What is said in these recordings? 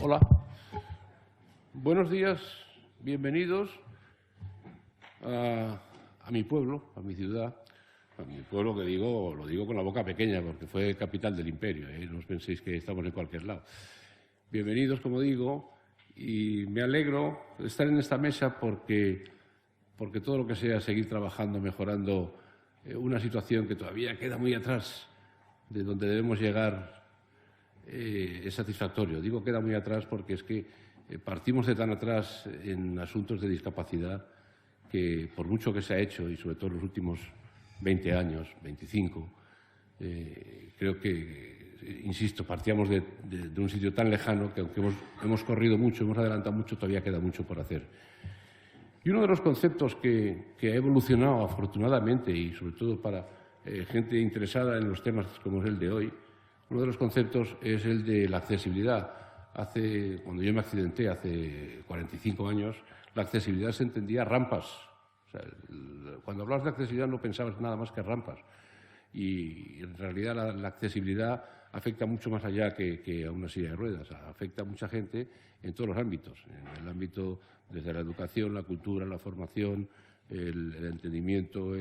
Hola. Buenos días, bienvenidos a mi pueblo, a mi ciudad. A mi pueblo que lo digo con la boca pequeña porque fue capital del imperio, no os penséis que estamos en cualquier lado. Bienvenidos, como digo, y me alegro de estar en esta mesa porque todo lo que sea seguir trabajando, mejorando una situación que todavía queda muy atrás de donde debemos llegar es satisfactorio. Digo queda muy atrás porque es que partimos de tan atrás en asuntos de discapacidad que, por mucho que se ha hecho, y sobre todo en los últimos 20 años, 25, creo que, insisto, partíamos de un sitio tan lejano que, aunque hemos corrido mucho, hemos adelantado mucho, todavía queda mucho por hacer. Y uno de los conceptos que ha evolucionado afortunadamente, y sobre todo para gente interesada en los temas como es el de hoy, uno de los conceptos es el de la accesibilidad. Cuando yo me accidenté hace 45 años, la accesibilidad se entendía rampas. O sea, cuando hablabas de accesibilidad no pensabas nada más que rampas. Y en realidad la accesibilidad afecta mucho más allá que a una silla de ruedas. Afecta a mucha gente en todos los ámbitos. En el ámbito desde la educación, la cultura, la formación, el entendimiento,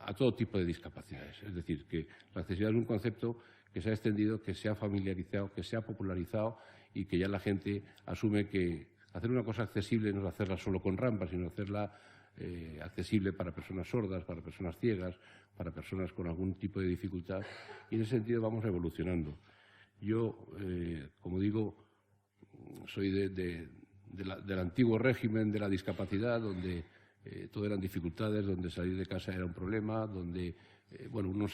a todo tipo de discapacidades. Es decir, que la accesibilidad es un concepto que se ha extendido, que se ha familiarizado, que se ha popularizado y que ya la gente asume que hacer una cosa accesible no es hacerla solo con rampas, sino hacerla accesible para personas sordas, para personas ciegas, para personas con algún tipo de dificultad. Y en ese sentido vamos evolucionando. Yo, como digo, soy del antiguo régimen de la discapacidad, donde todo eran dificultades, donde salir de casa era un problema, donde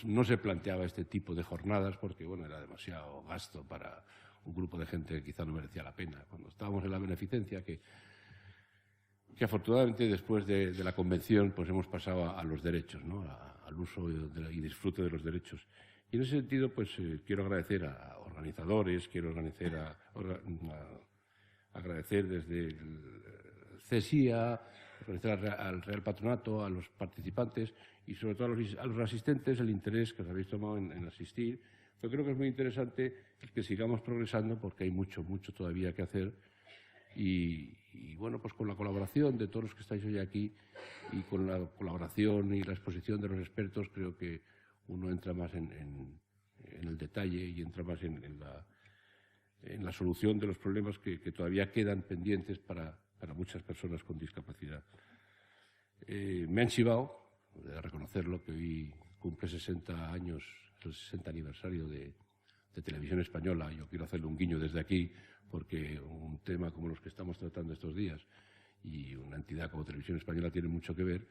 no se planteaba este tipo de jornadas porque era demasiado gasto para un grupo de gente que quizá no merecía la pena. Cuando estábamos en la beneficencia, que afortunadamente después de la convención pues hemos pasado a los derechos, ¿no? Al uso y disfrute de los derechos. Y en ese sentido pues quiero agradecer a organizadores, quiero agradecer desde el CESIA, agradecer al Real Patronato, a los participantes y sobre todo a los asistentes el interés que os habéis tomado en asistir. Yo creo que es muy interesante que sigamos progresando porque hay mucho todavía que hacer y pues con la colaboración de todos los que estáis hoy aquí y con la colaboración y la exposición de los expertos creo que uno entra más en el detalle y entra más en la solución de los problemas que todavía quedan pendientes para muchas personas con discapacidad. Me han chivado, de reconocerlo, que hoy cumple 60 años, el 60 aniversario de Televisión Española. Yo quiero hacerle un guiño desde aquí, porque un tema como los que estamos tratando estos días y una entidad como Televisión Española tiene mucho que ver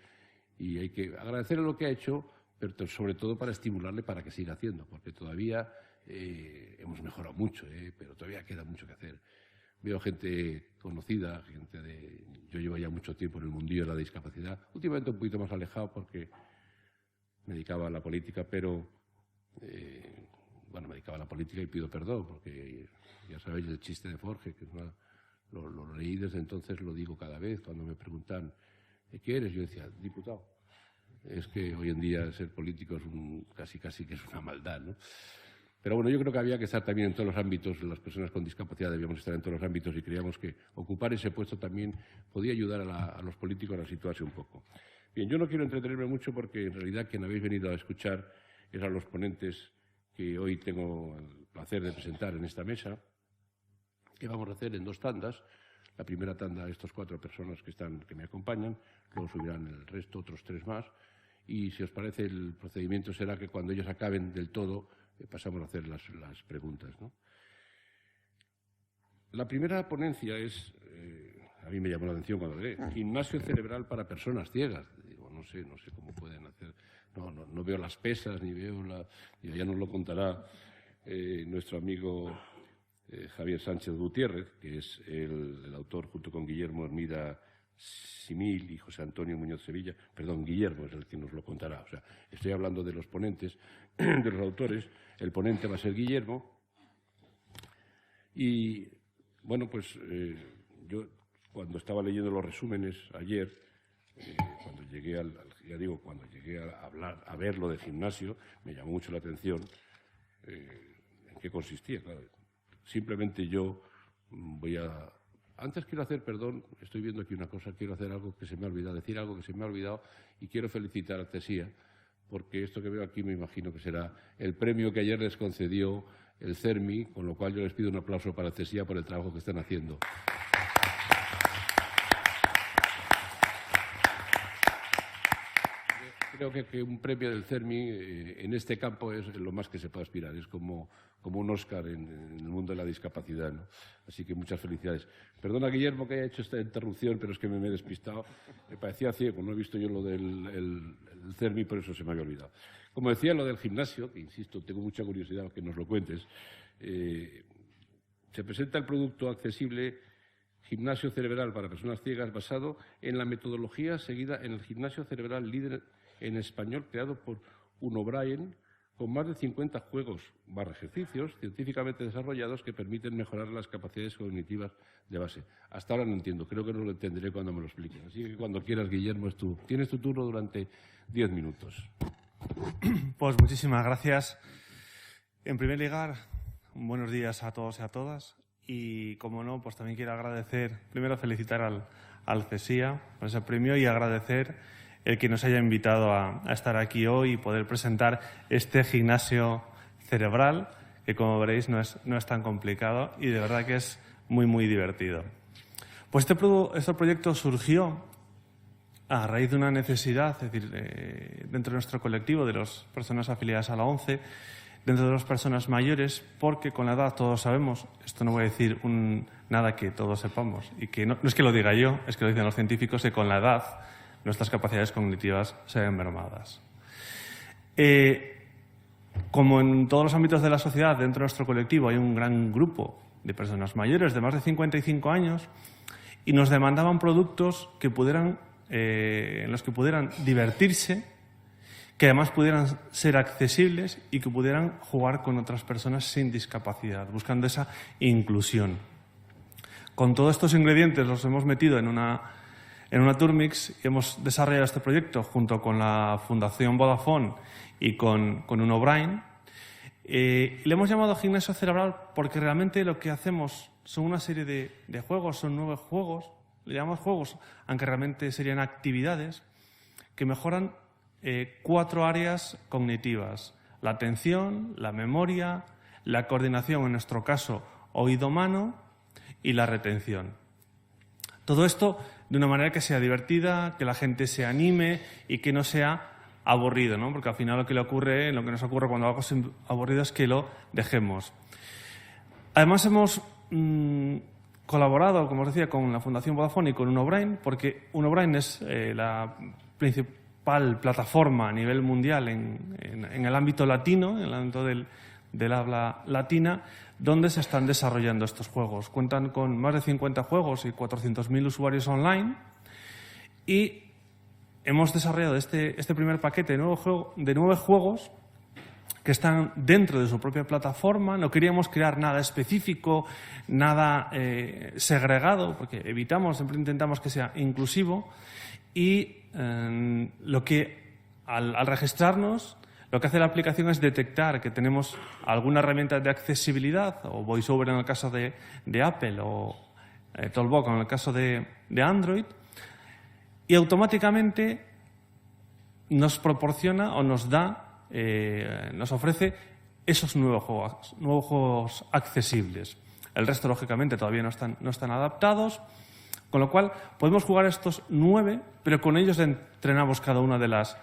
y hay que agradecerle lo que ha hecho, pero sobre todo para estimularle para que siga haciendo, porque todavía hemos mejorado mucho, pero todavía queda mucho que hacer. Veo gente conocida, yo llevo ya mucho tiempo en el mundillo de la discapacidad, últimamente un poquito más alejado porque me dedicaba a la política, pero me dedicaba a la política y pido perdón, porque ya sabéis el chiste de Forge, que lo leí desde entonces, lo digo cada vez cuando me preguntan ¿qué eres? Yo decía, diputado. Es que hoy en día ser político es casi que es una maldad, ¿no? Pero yo creo que había que estar también en todos los ámbitos, las personas con discapacidad debíamos estar en todos los ámbitos y creíamos que ocupar ese puesto también podía ayudar a los políticos a situarse un poco. Bien, yo no quiero entretenerme mucho porque en realidad quien habéis venido a escuchar es a los ponentes que hoy tengo el placer de presentar en esta mesa, que vamos a hacer en 2 tandas. La primera tanda, estos 4 personas que me acompañan, luego subirán el resto, otros 3 más, y si os parece el procedimiento será que cuando ellos acaben del todo pasamos a hacer las preguntas, ¿no? La primera ponencia es, a mí me llamó la atención cuando leí, gimnasio cerebral para personas ciegas. Digo, no sé cómo pueden hacer, no veo las pesas, ni veo ya nos lo contará nuestro amigo Javier Sánchez Gutiérrez, que es el autor junto con Guillermo Hermida Simil y José Antonio Muñoz Sevilla. Perdón, Guillermo es el que nos lo contará. O sea, estoy hablando de los ponentes, de los autores. El ponente va a ser Guillermo. Y, yo cuando estaba leyendo los resúmenes ayer, cuando llegué a ver lo del gimnasio, me llamó mucho la atención en qué consistía. Claro, simplemente yo voy a... Antes quiero hacer, perdón, estoy viendo aquí una cosa, quiero hacer algo que se me ha olvidado, decir algo que se me ha olvidado, y quiero felicitar a CESIA, porque esto que veo aquí me imagino que será el premio que ayer les concedió el CERMI, con lo cual yo les pido un aplauso para CESIA por el trabajo que están haciendo. Creo que un premio del CERMI en este campo es lo más que se puede aspirar, es como un Oscar en el mundo de la discapacidad, ¿no? Así que muchas felicidades. Perdona, Guillermo, que haya hecho esta interrupción, pero es que me he despistado. Me parecía ciego, no he visto yo lo del el CERMI, por eso se me había olvidado. Como decía, lo del gimnasio, que insisto, tengo mucha curiosidad que nos lo cuentes, se presenta el producto accesible Gimnasio Cerebral para Personas Ciegas basado en la metodología seguida en el Gimnasio Cerebral líder en español creado por Uno Brain, con más de 50 juegos / ejercicios científicamente desarrollados que permiten mejorar las capacidades cognitivas de base. Hasta ahora no entiendo, creo que no lo entenderé cuando me lo expliquen. Así que cuando quieras, Guillermo, tienes tu turno durante 10 minutos. Pues muchísimas gracias. En primer lugar, buenos días a todos y a todas. Y, como no, pues también quiero agradecer, primero felicitar al CESIA por ese premio y agradecer el que nos haya invitado a estar aquí hoy y poder presentar este gimnasio cerebral, que como veréis no es tan complicado y de verdad que es muy, muy divertido. Pues este proyecto surgió a raíz de una necesidad, es decir, dentro de nuestro colectivo de las personas afiliadas a la ONCE, dentro de las personas mayores, porque con la edad todos sabemos, esto no voy a decir nada que todos sepamos, y que no es que lo diga yo, es que lo dicen los científicos, que con la edad nuestras capacidades cognitivas se ven mermadas. Como en todos los ámbitos de la sociedad, dentro de nuestro colectivo hay un gran grupo de personas mayores de más de 55 años y nos demandaban productos que en los que pudieran divertirse, que además pudieran ser accesibles y que pudieran jugar con otras personas sin discapacidad, buscando esa inclusión. Con todos estos ingredientes los hemos metido en una Turmix y hemos desarrollado este proyecto junto con la Fundación Vodafone y con Uno Brain. Le hemos llamado Gimnasio Cerebral porque realmente lo que hacemos son una serie de juegos, son 9 juegos, le llamamos juegos, aunque realmente serían actividades que mejoran 4 áreas cognitivas: la atención, la memoria, la coordinación, en nuestro caso oído-mano, y la retención. Todo esto de una manera que sea divertida, que la gente se anime y que no sea aburrido, ¿no? Porque al final lo que nos ocurre cuando algo es aburrido es que lo dejemos. Además hemos colaborado, como os decía, con la Fundación Vodafone y con Uno Brain, porque Uno Brain es la principal plataforma a nivel mundial en el ámbito latino, en el ámbito del habla latina, donde se están desarrollando estos juegos. Cuentan con más de 50 juegos y 400.000 usuarios online y hemos desarrollado este primer paquete de 9 juegos que están dentro de su propia plataforma. No queríamos crear nada específico, nada segregado, porque siempre intentamos que sea inclusivo y al registrarnos, lo que hace la aplicación es detectar que tenemos alguna herramienta de accesibilidad, o VoiceOver en el caso de Apple, o Talkbox en el caso de Android, y automáticamente nos proporciona o nos ofrece esos nuevos juegos accesibles. El resto, lógicamente, todavía no están adaptados, con lo cual podemos jugar estos 9, pero con ellos entrenamos cada una de las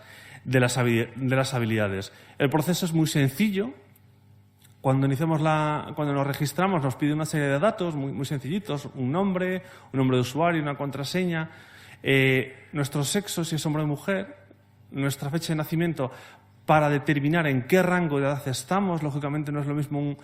habilidades. El proceso es muy sencillo. Cuando nos registramos nos pide una serie de datos muy, muy sencillitos: un nombre de usuario, una contraseña, nuestro sexo, si es hombre o mujer, nuestra fecha de nacimiento, para determinar en qué rango de edad estamos. Lógicamente no es lo mismo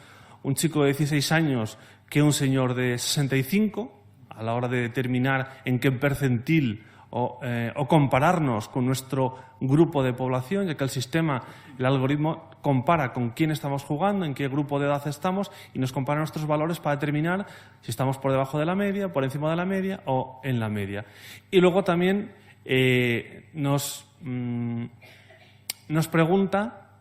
un chico de 16 años que un señor de 65, a la hora de determinar en qué percentil o compararnos con nuestro grupo de población, ya que el algoritmo compara con quién estamos jugando, en qué grupo de edad estamos, y nos compara nuestros valores para determinar si estamos por debajo de la media, por encima de la media o en la media. Y luego también nos pregunta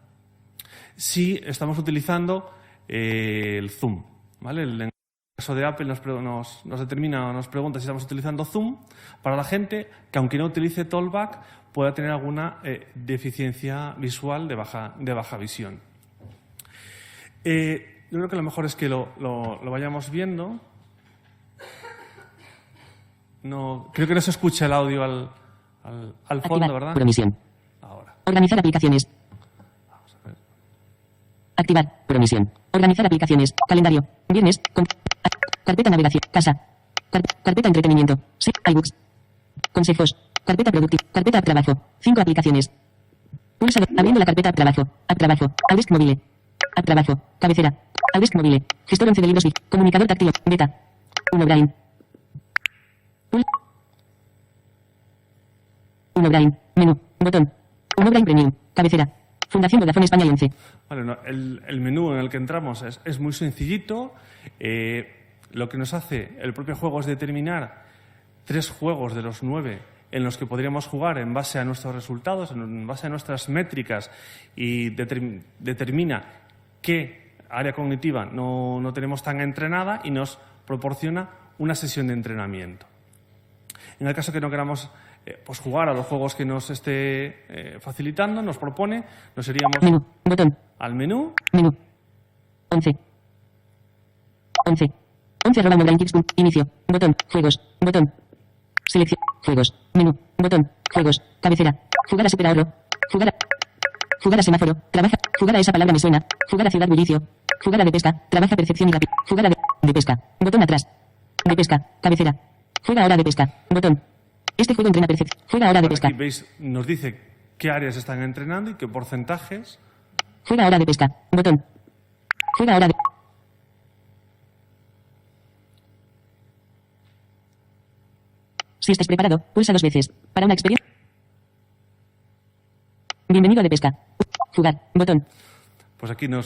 si estamos utilizando el Zoom. ¿vale? El caso de Apple nos determina o nos pregunta si estamos utilizando zoom para la gente que, aunque no utilice Talkback, pueda tener alguna deficiencia visual de baja visión. Yo creo que lo mejor es que lo vayamos viendo. No, creo que no se escucha el audio al fondo, Activar. ¿verdad? Promisión. Ahora. Organizar aplicaciones. Vamos a ver. Activar. Promisión. Organizar aplicaciones. Calendario. Viernes. Carpeta navegación. Casa. Carpeta entretenimiento. iBooks. Consejos. Carpeta productiva. Carpeta trabajo. 5 aplicaciones. Pulsa. Abriendo la carpeta trabajo. Trabajo. Aldesk móvil. Trabajo. Cabecera. Aldesk móvil. Gestor 11 de libros. Comunicador táctil. Beta. 1 Brain. 1 Brain. Menú. Botón. 1 Brain Premium. Cabecera. Fundación Vodafone España 11. Vale, no, el menú en el que entramos es muy sencillito. Lo que nos hace el propio juego es determinar 3 juegos de los 9 en los que podríamos jugar en base a nuestros resultados, en base a nuestras métricas, y determina qué área cognitiva no tenemos tan entrenada y nos proporciona una sesión de entrenamiento. En el caso que no queramos pues jugar a los juegos que nos esté facilitando, nos propone, nos iríamos Menú. Botón. al menú. Menú. 11. 11. 11 arroba mobilekids. Inicio. Botón. Juegos. Botón. Selección. Juegos. Menú. Botón. Juegos. Cabecera. Jugar a Super Ahorro. Jugar a semáforo. Trabaja. Jugar a esa palabra me suena. Jugar a ciudad bullicio. Jugar a de pesca. Trabaja percepción y rápido. Jugar a de pesca. Botón atrás. De pesca. Cabecera. Juega ahora de pesca. Botón. Este juego entrena percepción. Juega ahora de pesca. Aquí veis, nos dice qué áreas están entrenando y qué porcentajes. Juega ahora de pesca. Botón. Juega ahora de... Si estás preparado, pulsa 2 veces. Para una experiencia. Bienvenido a de pesca. Jugar. Botón. Pues aquí una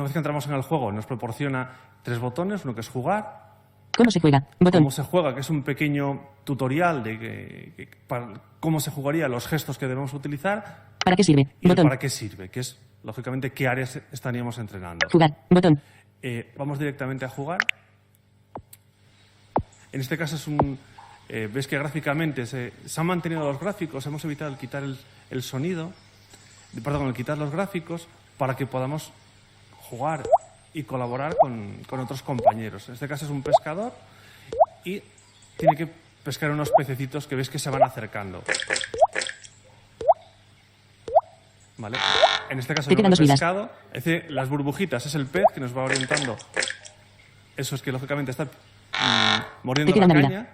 vez que entramos en el juego, nos proporciona 3 botones. Uno que es jugar. ¿Cómo se juega? Botón. Cómo se juega, que es un pequeño tutorial de para cómo se jugaría, los gestos que debemos utilizar. ¿Para qué sirve? Y el Botón. para qué sirve, que es, lógicamente, qué áreas estaríamos entrenando. Jugar. Botón. Vamos directamente a jugar. En este caso es ves que gráficamente se han mantenido los gráficos, hemos evitado el quitar el sonido, el quitar los gráficos para que podamos jugar y colaborar con otros compañeros. En este caso es un pescador y tiene que pescar unos pececitos que ves que se van acercando. ¿Vale? En este caso no he pescado. Las burbujitas es el pez que nos va orientando. Eso es que lógicamente está mordiendo la caña.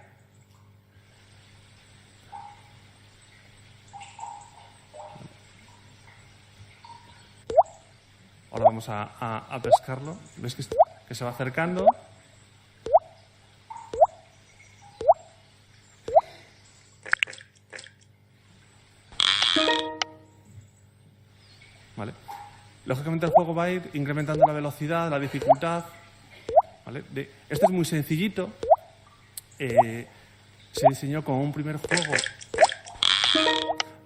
Ahora vamos a pescarlo. ¿Ves que se va acercando? ¿Vale? Lógicamente el juego va a ir incrementando la velocidad, la dificultad. ¿Vale? Este es muy sencillito. Se diseñó como un primer juego,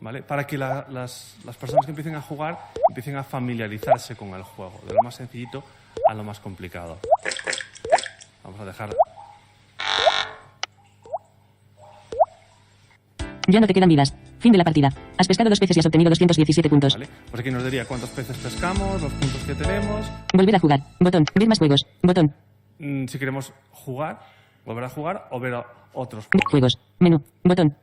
¿vale? Para que las personas que empiecen a jugar empiecen a familiarizarse con el juego, de lo más sencillito a lo más complicado. Vamos a dejar. Ya no te quedan vidas. Fin de la partida. Has pescado 2 peces y has obtenido 217 puntos. ¿Vale? Pues aquí nos diría cuántos peces pescamos, los puntos que tenemos. Volver a jugar. Botón. Ver más juegos. Botón. Si queremos jugar, volver a jugar o ver otros juegos. Menú. Botón.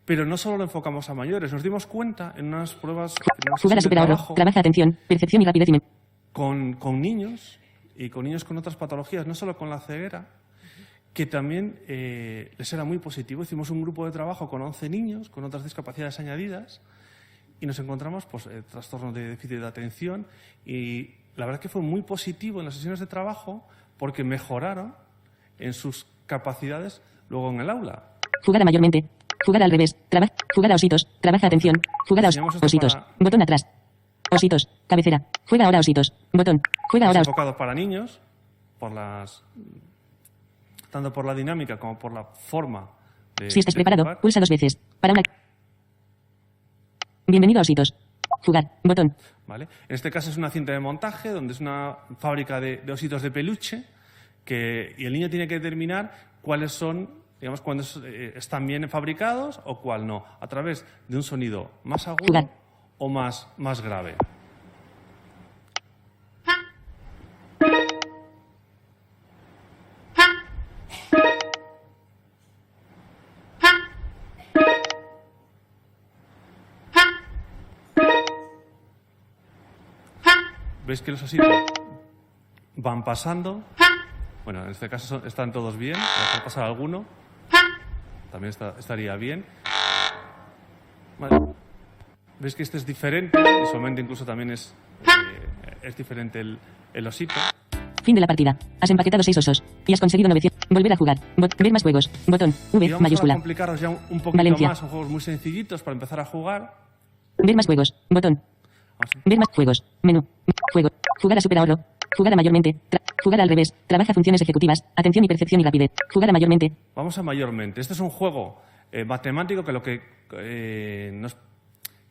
Pero no solo lo enfocamos a mayores. Nos dimos cuenta en unas pruebas... Jugar a Super Ahorro. Trabaja atención, percepción y rapidez. Con niños y con niños con otras patologías, no solo con la ceguera, que también les era muy positivo. Hicimos un grupo de trabajo con 11 niños con otras discapacidades añadidas y nos encontramos pues, trastornos de déficit de atención, y la verdad que fue muy positivo en las sesiones de trabajo porque mejoraron en sus capacidades luego en el aula. Jugar a mayormente. Jugar al revés. Jugar a ositos. Trabaja atención. Jugar a ositos. Botón atrás. Ositos. Cabecera. Juega ahora ositos. Botón. Juega ahora. Enfocado para niños, tanto por la dinámica como por la forma de... Si estás preparado, jugar. Pulsa 2 veces. Para una... Bienvenido a ositos. Jugar. Botón. ¿Vale? En este caso es una cinta de montaje donde es una fábrica de ositos de peluche y el niño tiene que determinar cuáles son, digamos, cuándo están bien fabricados o cuál no, a través de un sonido más agudo o más grave. ¿Veis que los ositos van pasando? Bueno, en este caso están todos bien. ¿Va a pasar alguno? También estaría bien. Vale. ¿Veis que este es diferente? Visualmente incluso también es diferente el osito. Fin de la partida. Has empaquetado 6 osos. Y has conseguido 900. Volver a jugar. Ver más juegos. Botón. V. Y vamos Mayúscula. a complicaros ya un poquito Valencia. más. Son juegos muy sencillitos para empezar a jugar. Ver más juegos. Botón. Ver más juegos. Menú. Juego. Jugar a super ahorro. Jugar a mayormente. Jugar al revés. Trabaja funciones ejecutivas. Atención y percepción y rapidez. Jugar a mayormente. Vamos a mayormente. Este es un juego matemático que lo que nos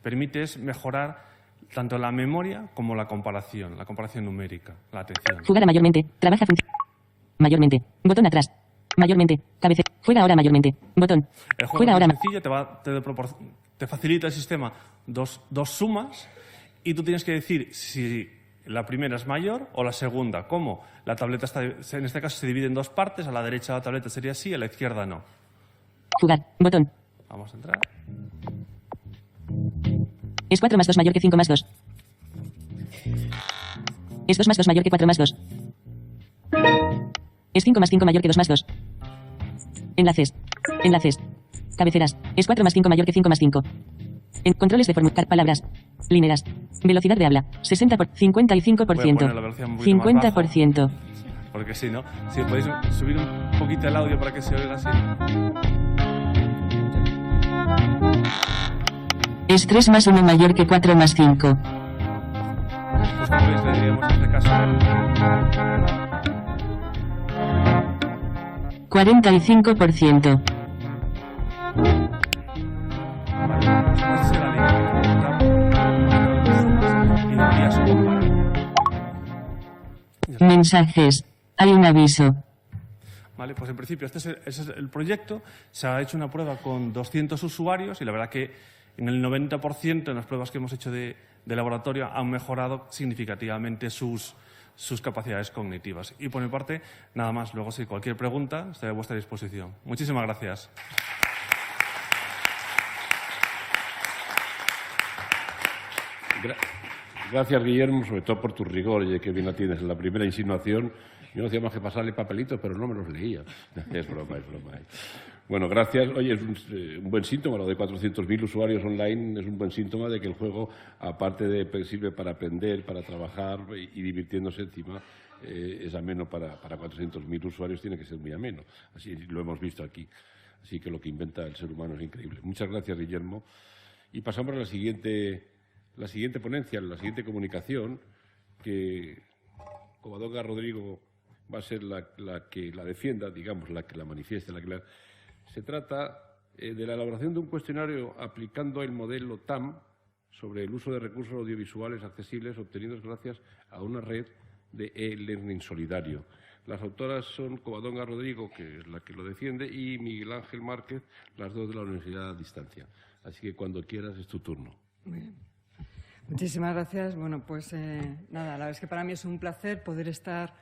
permite es mejorar tanto la memoria como la comparación numérica, la atención. Jugar a mayormente. Trabaja funciones. Mayormente. Botón atrás. Mayormente. Cabecera. Juega ahora mayormente. Botón. El juego Juega es ahora. muy sencillo, te facilita el sistema dos sumas y tú tienes que decir si la primera es mayor o la segunda. ¿Cómo? La tableta en este caso se divide en dos partes. A la derecha la tableta sería así, a la izquierda no. Jugar. Botón. Vamos a entrar. Es 4 más 2 mayor que 5 más 2. Es 2 más 2 mayor que 4 más 2. Es 5 más 5 mayor que 2 más 2. Enlaces. Enlaces. Cabeceras. Es 4 más 5 mayor que 5 más 5. En controles de formular palabras. Lineras. Velocidad de habla. 55%. Voy a poner la velocidad un poquito más bajo, 50%. porque si no, si podéis subir un poquito el audio para que se oiga así. Es 3 más 1 mayor que 4 más 5. Pues como veis, le diríamos en este caso 45%. Mensajes. Hay un aviso. Vale, pues en principio ese es el proyecto. Se ha hecho una prueba con 200 usuarios y la verdad que en el 90% en las pruebas que hemos hecho de laboratorio han mejorado significativamente sus capacidades cognitivas. Y por mi parte, nada más. Luego, si cualquier pregunta, estaré a vuestra disposición. Muchísimas gracias. Gracias, Guillermo, sobre todo por tu rigor, ya que bien la tienes en la primera insinuación. Yo no hacía más que pasarle papelitos, pero no me los leía. Es broma, es broma. Bueno, gracias. Oye, es un buen síntoma, lo de 400.000 usuarios online es un buen síntoma de que el juego, aparte de sirve para aprender, para trabajar y divirtiéndose encima, es ameno para 400.000 usuarios, tiene que ser muy ameno. Así lo hemos visto aquí. Así que lo que inventa el ser humano es increíble. Muchas gracias, Guillermo. Y pasamos a la siguiente ponencia, la siguiente comunicación, que Covadonga Rodrigo va a ser la que la defienda, digamos, la que la manifieste. Se trata de la elaboración de un cuestionario aplicando el modelo TAM sobre el uso de recursos audiovisuales accesibles obtenidos gracias a una red de e-learning solidario. Las autoras son Covadonga Rodrigo, que es la que lo defiende, y Miguel Ángel Márquez, las dos de la Universidad a Distancia. Así que cuando quieras es tu turno. Muy bien. Muchísimas gracias. Bueno, pues nada, la verdad es que para mí es un placer poder estar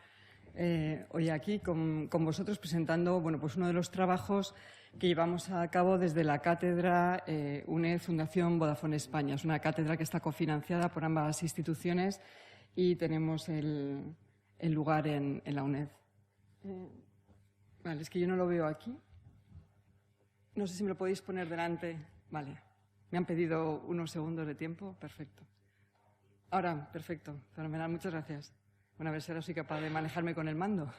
hoy aquí con vosotros presentando, bueno, pues uno de los trabajos que llevamos a cabo desde la cátedra UNED Fundación Vodafone España. Es una cátedra que está cofinanciada por ambas instituciones y tenemos el lugar en la UNED. Vale, es que yo no lo veo aquí. No sé si me lo podéis poner delante. Vale. Me han pedido unos segundos de tiempo. Perfecto. Ahora, perfecto. Fenomenal. Muchas gracias. Bueno, a ver si ahora soy capaz de manejarme con el mando.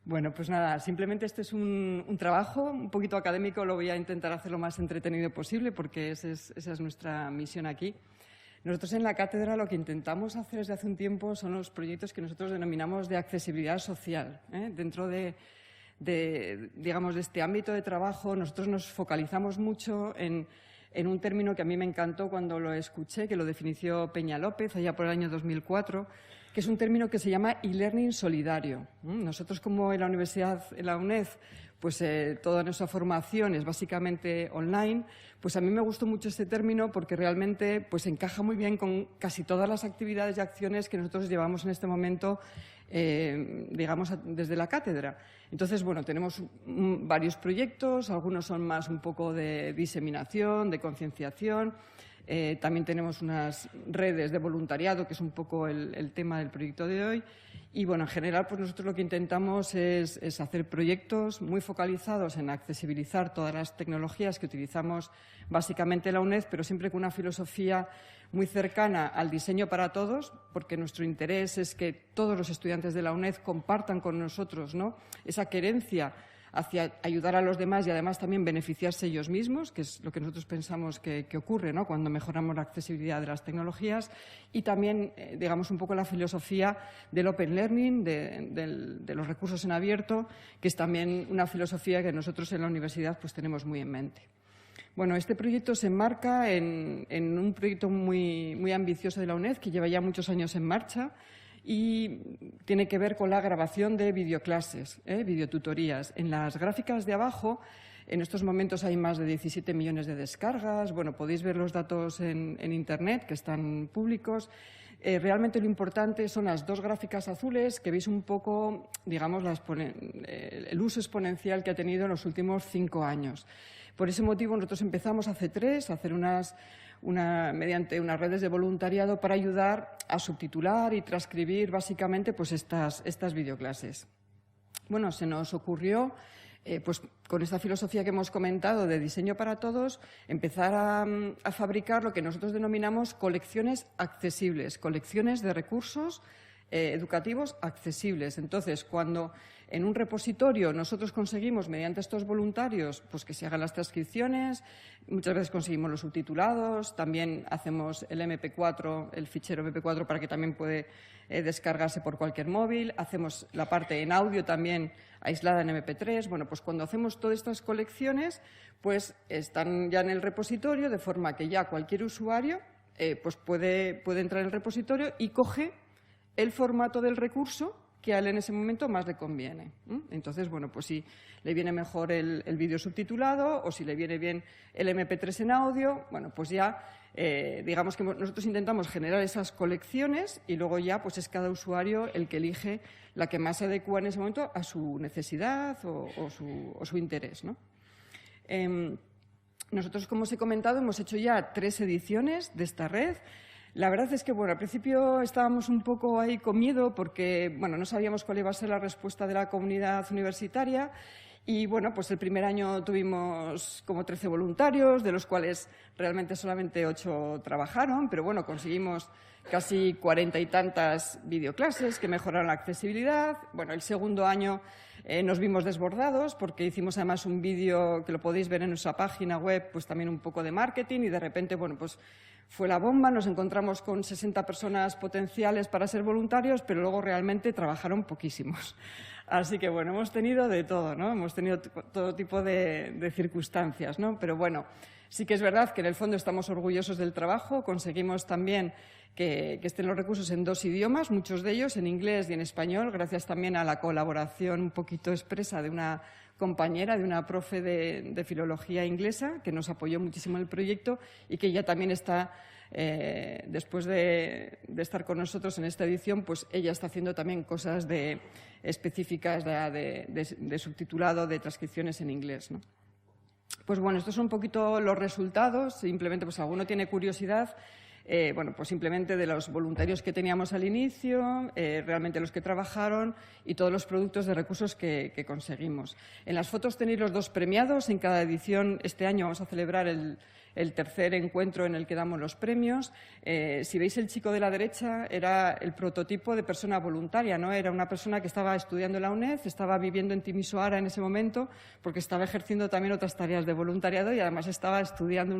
Bueno, pues nada, simplemente este es un trabajo un poquito académico. Lo voy a intentar hacer lo más entretenido posible porque esa es nuestra misión aquí. Nosotros en la cátedra lo que intentamos hacer desde hace un tiempo son los proyectos que nosotros denominamos de accesibilidad social. Dentro digamos, de este ámbito de trabajo, nosotros nos focalizamos mucho en en un término que a mí me encantó cuando lo escuché, que lo definió Peña López allá por el año 2004, que es un término que se llama e-learning solidario. Nosotros, como en la universidad, en la UNED, pues toda nuestra formación es básicamente online, pues a mí me gustó mucho este término porque realmente pues encaja muy bien con casi todas las actividades y acciones que nosotros llevamos en este momento, digamos, desde la cátedra. Entonces, bueno, tenemos varios proyectos, algunos son más un poco de diseminación, de concienciación. También tenemos unas redes de voluntariado, que es un poco el tema del proyecto de hoy. Y, bueno, en general, pues nosotros lo que intentamos es hacer proyectos muy focalizados en accesibilizar todas las tecnologías que utilizamos básicamente en la UNED, pero siempre con una filosofía muy cercana al diseño para todos, porque nuestro interés es que todos los estudiantes de la UNED compartan con nosotros, ¿no?, esa querencia hacia ayudar a los demás y además también beneficiarse ellos mismos, que es lo que nosotros pensamos que ocurre, ¿no?, cuando mejoramos la accesibilidad de las tecnologías, y también, digamos, un poco la filosofía del Open Learning, de los recursos en abierto, que es también una filosofía que nosotros en la universidad pues tenemos muy en mente. Bueno, este proyecto se enmarca en un proyecto muy ambicioso de la UNED, que lleva ya muchos años en marcha, y tiene que ver con la grabación de videoclases, videotutorías. En las gráficas de abajo, en estos momentos hay más de 17 millones de descargas. Bueno, podéis ver los datos en Internet, que están públicos. Realmente lo importante son las dos gráficas azules, que veis un poco, digamos, el uso exponencial que ha tenido en los últimos 5 años. Por ese motivo, nosotros empezamos hace 3 a hacer mediante unas redes de voluntariado para ayudar a subtitular y transcribir básicamente pues estas videoclases. Bueno, se nos ocurrió, pues con esta filosofía que hemos comentado de diseño para todos, empezar a fabricar lo que nosotros denominamos colecciones accesibles, colecciones de recursos educativos accesibles. Entonces, cuando en un repositorio nosotros conseguimos, mediante estos voluntarios, pues que se hagan las transcripciones, muchas veces conseguimos los subtitulados, también hacemos el MP4, el fichero MP4 para que también puede descargarse por cualquier móvil, hacemos la parte en audio también aislada en MP3. Bueno, pues cuando hacemos todas estas colecciones, pues están ya en el repositorio, de forma que ya cualquier usuario pues puede entrar en el repositorio y coge el formato del recurso que a él en ese momento más le conviene. Entonces, bueno, pues si le viene mejor el vídeo subtitulado o si le viene bien el MP3 en audio, bueno, pues ya digamos que nosotros intentamos generar esas colecciones y luego ya pues es cada usuario el que elige la que más se adecua en ese momento a su necesidad o su interés, ¿no? Nosotros, como os he comentado, hemos hecho ya 3 ediciones de esta red. La verdad es que, bueno, al principio estábamos un poco ahí con miedo porque, bueno, no sabíamos cuál iba a ser la respuesta de la comunidad universitaria y, bueno, pues el primer año tuvimos como 13 voluntarios, de los cuales realmente solamente 8 trabajaron, pero, bueno, conseguimos casi 40 y tantas videoclases que mejoraron la accesibilidad. Bueno, el segundo año nos vimos desbordados porque hicimos además un vídeo que lo podéis ver en nuestra página web, pues también un poco de marketing y de repente, bueno, pues fue la bomba, nos encontramos con 60 personas potenciales para ser voluntarios, pero luego realmente trabajaron poquísimos. Así que, bueno, hemos tenido de todo, ¿no? Hemos tenido todo tipo de circunstancias, ¿no? Pero, bueno, sí que es verdad que en el fondo estamos orgullosos del trabajo. Conseguimos también que estén los recursos en 2 idiomas, muchos de ellos en inglés y en español, gracias también a la colaboración un poquito expresa de una compañera, de una profe de filología inglesa, que nos apoyó muchísimo en el proyecto y que ya también está, después de estar con nosotros en esta edición, pues ella está haciendo también cosas específicas de subtitulado, de transcripciones en inglés, ¿no? Pues bueno, estos son un poquito los resultados. Simplemente, pues alguno tiene curiosidad. Bueno, pues simplemente de los voluntarios que teníamos al inicio, realmente los que trabajaron y todos los productos de recursos que conseguimos. En las fotos tenéis los 2 premiados. En cada edición, este año vamos a celebrar el tercer encuentro en el que damos los premios. Si veis, el chico de la derecha era el prototipo de persona voluntaria, ¿no? Era una persona que estaba estudiando en la UNED, estaba viviendo en Timisoara en ese momento, porque estaba ejerciendo también otras tareas de voluntariado y además estaba estudiando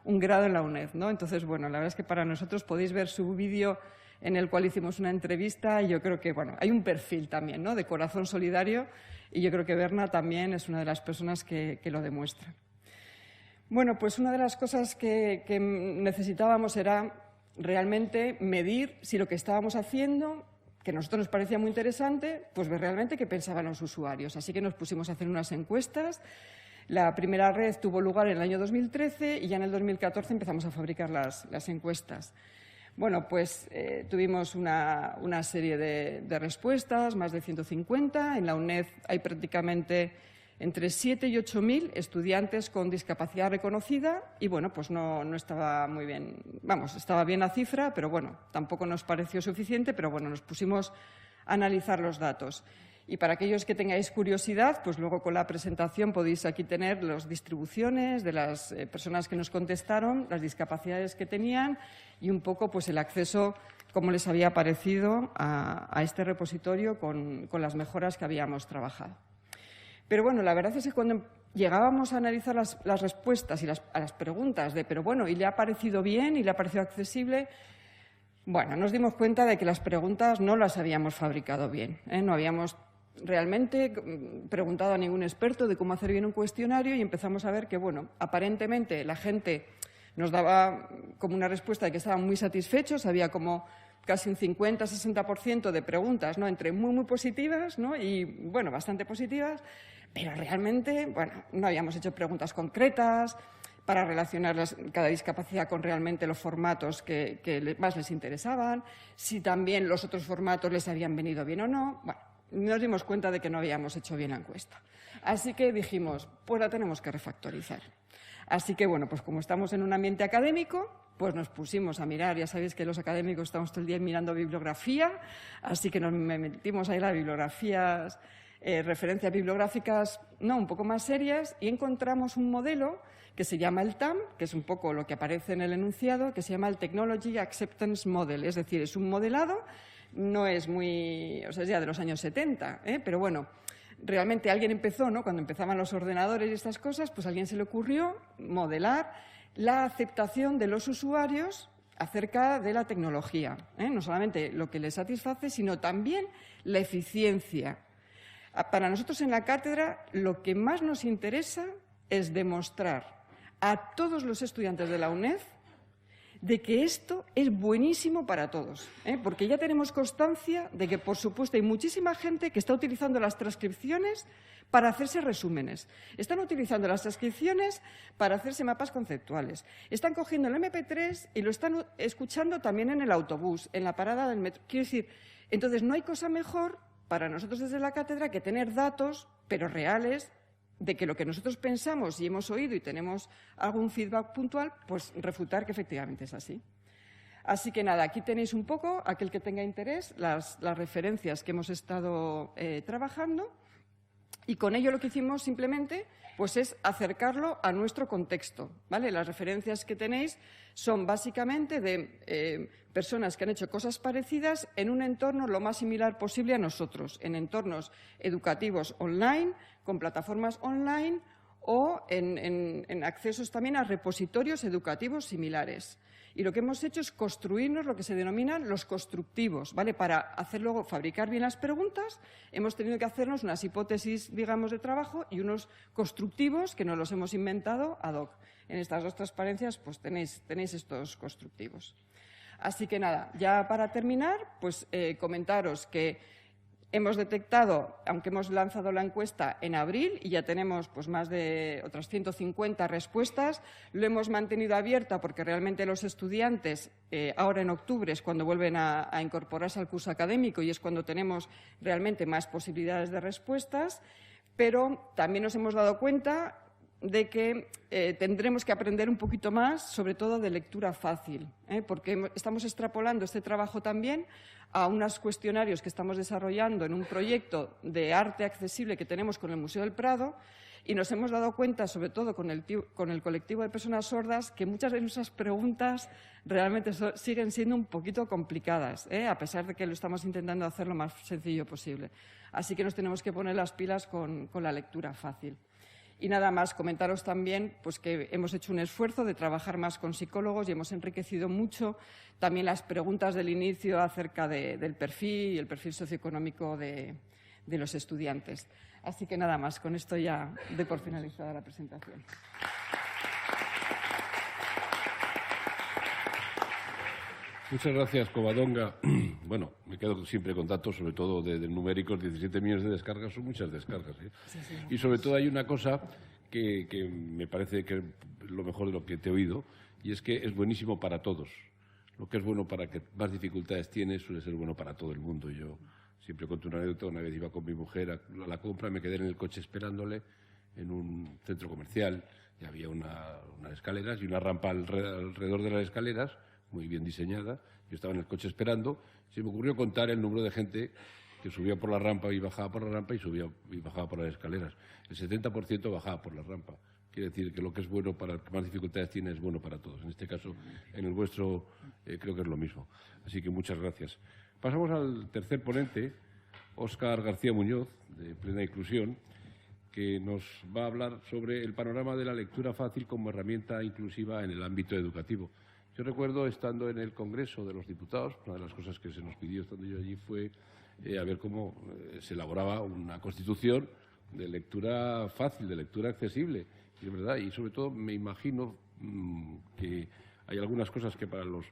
un grado en la UNED, ¿no? Entonces, bueno, la verdad es que para nosotros podéis ver su vídeo en el cual hicimos una entrevista y yo creo que, bueno, hay un perfil también, ¿no?, de corazón solidario y yo creo que Berna también es una de las personas que lo demuestra. Bueno, pues una de las cosas que necesitábamos era realmente medir si lo que estábamos haciendo, que a nosotros nos parecía muy interesante, pues ver realmente qué pensaban los usuarios. Así que nos pusimos a hacer unas encuestas. La primera red tuvo lugar en el año 2013 y ya en el 2014 empezamos a fabricar las encuestas. Bueno, pues tuvimos una serie de respuestas, más de 150. En la UNED hay prácticamente entre 7.000 y 8.000 estudiantes con discapacidad reconocida y, bueno, pues no estaba muy bien, vamos, estaba bien la cifra, pero, bueno, tampoco nos pareció suficiente, pero, bueno, nos pusimos a analizar los datos. Y para aquellos que tengáis curiosidad, pues luego con la presentación podéis aquí tener las distribuciones de las personas que nos contestaron, las discapacidades que tenían y un poco pues el acceso, cómo les había parecido a este repositorio con las mejoras que habíamos trabajado. Pero bueno, la verdad es que cuando llegábamos a analizar las respuestas y a las preguntas de, pero bueno, ¿y le ha parecido bien y le ha parecido accesible? Bueno, nos dimos cuenta de que las preguntas no las habíamos fabricado bien, no habíamos realmente preguntado a ningún experto de cómo hacer bien un cuestionario y empezamos a ver que, bueno, aparentemente la gente nos daba como una respuesta de que estaban muy satisfechos, había como casi un 50-60% de preguntas, ¿no?, entre muy positivas, ¿no?, y, bueno, bastante positivas, pero realmente, bueno, no habíamos hecho preguntas concretas para relacionar cada discapacidad con realmente los formatos que más les interesaban, si también los otros formatos les habían venido bien o no. Bueno, nos dimos cuenta de que no habíamos hecho bien la encuesta. Así que dijimos, pues la tenemos que refactorizar. Así que, bueno, pues como estamos en un ambiente académico, pues nos pusimos a mirar. Ya sabéis que los académicos estamos todo el día mirando bibliografía, así que nos metimos ahí las bibliografías, referencias bibliográficas, no, un poco más serias, y encontramos un modelo que se llama el TAM, que es un poco lo que aparece en el enunciado, que se llama el Technology Acceptance Model, es decir, es un modelado, no es muy, o sea, es ya de los años 70, pero bueno, realmente alguien empezó, ¿no?, cuando empezaban los ordenadores y estas cosas, pues a alguien se le ocurrió modelar la aceptación de los usuarios acerca de la tecnología, no solamente lo que les satisface, sino también la eficiencia. Para nosotros en la cátedra lo que más nos interesa es demostrar a todos los estudiantes de la UNED de que esto es buenísimo para todos, porque ya tenemos constancia de que, por supuesto, hay muchísima gente que está utilizando las transcripciones para hacerse resúmenes. Están utilizando las transcripciones para hacerse mapas conceptuales. Están cogiendo el MP3 y lo están escuchando también en el autobús, en la parada del metro. Quiero decir, entonces no hay cosa mejor para nosotros desde la cátedra que tener datos, pero reales, de que lo que nosotros pensamos y hemos oído y tenemos algún feedback puntual, pues refutar que efectivamente es así. Así que nada, aquí tenéis un poco, aquel que tenga interés, las referencias que hemos estado trabajando, y con ello lo que hicimos simplemente pues es acercarlo a nuestro contexto, ¿vale? Las referencias que tenéis son básicamente de personas que han hecho cosas parecidas en un entorno lo más similar posible a nosotros, en entornos educativos online, con plataformas online o en accesos también a repositorios educativos similares. Y lo que hemos hecho es construirnos lo que se denominan los constructivos, ¿vale? Para hacer luego, fabricar bien las preguntas, hemos tenido que hacernos unas hipótesis, digamos, de trabajo y unos constructivos que nos los hemos inventado ad hoc. En estas dos transparencias, pues tenéis estos constructivos. Así que nada, ya para terminar, pues comentaros que hemos detectado, aunque hemos lanzado la encuesta en abril y ya tenemos pues, más de otras 150 respuestas, lo hemos mantenido abierta porque realmente los estudiantes, ahora en octubre es cuando vuelven a incorporarse al curso académico y es cuando tenemos realmente más posibilidades de respuestas, pero también nos hemos dado cuenta de que tendremos que aprender un poquito más, sobre todo de lectura fácil, porque estamos extrapolando este trabajo también a unos cuestionarios que estamos desarrollando en un proyecto de arte accesible que tenemos con el Museo del Prado y nos hemos dado cuenta, sobre todo con el colectivo de personas sordas, que muchas de nuestras preguntas realmente siguen siendo un poquito complicadas, a pesar de que lo estamos intentando hacer lo más sencillo posible. Así que nos tenemos que poner las pilas con la lectura fácil. Y nada más, comentaros también pues, que hemos hecho un esfuerzo de trabajar más con psicólogos y hemos enriquecido mucho también las preguntas del inicio acerca del perfil y el perfil socioeconómico de los estudiantes. Así que nada más, con esto ya doy por finalizada la presentación. Muchas gracias, Covadonga. Bueno, me quedo siempre con datos, sobre todo de numéricos, 17 millones de descargas, son muchas descargas, ¿eh? Sí, sí. Y sobre todo hay una cosa que me parece que es lo mejor de lo que te he oído, y es que es buenísimo para todos. Lo que es bueno para que más dificultades tienes suele ser bueno para todo el mundo. Yo siempre cuento una anécdota. Una vez iba con mi mujer a la compra, me quedé en el coche esperándole en un centro comercial y había unas escaleras y una rampa alrededor de las escaleras, muy bien diseñada. Yo estaba en el coche esperando. Se me ocurrió contar el número de gente que subía por la rampa y bajaba por la rampa y subía y bajaba por las escaleras. El 70% bajaba por la rampa. Quiere decir que lo que es bueno para el que más dificultades tiene es bueno para todos. En este caso, en el vuestro, creo que es lo mismo. Así que muchas gracias. Pasamos al tercer ponente, Óscar García Muñoz, de Plena Inclusión, que nos va a hablar sobre el panorama de la lectura fácil como herramienta inclusiva en el ámbito educativo. Yo recuerdo, estando en el Congreso de los Diputados, una de las cosas que se nos pidió estando yo allí fue a ver cómo se elaboraba una constitución de lectura fácil, de lectura accesible. Y es verdad, y sobre todo me imagino que hay algunas cosas que para los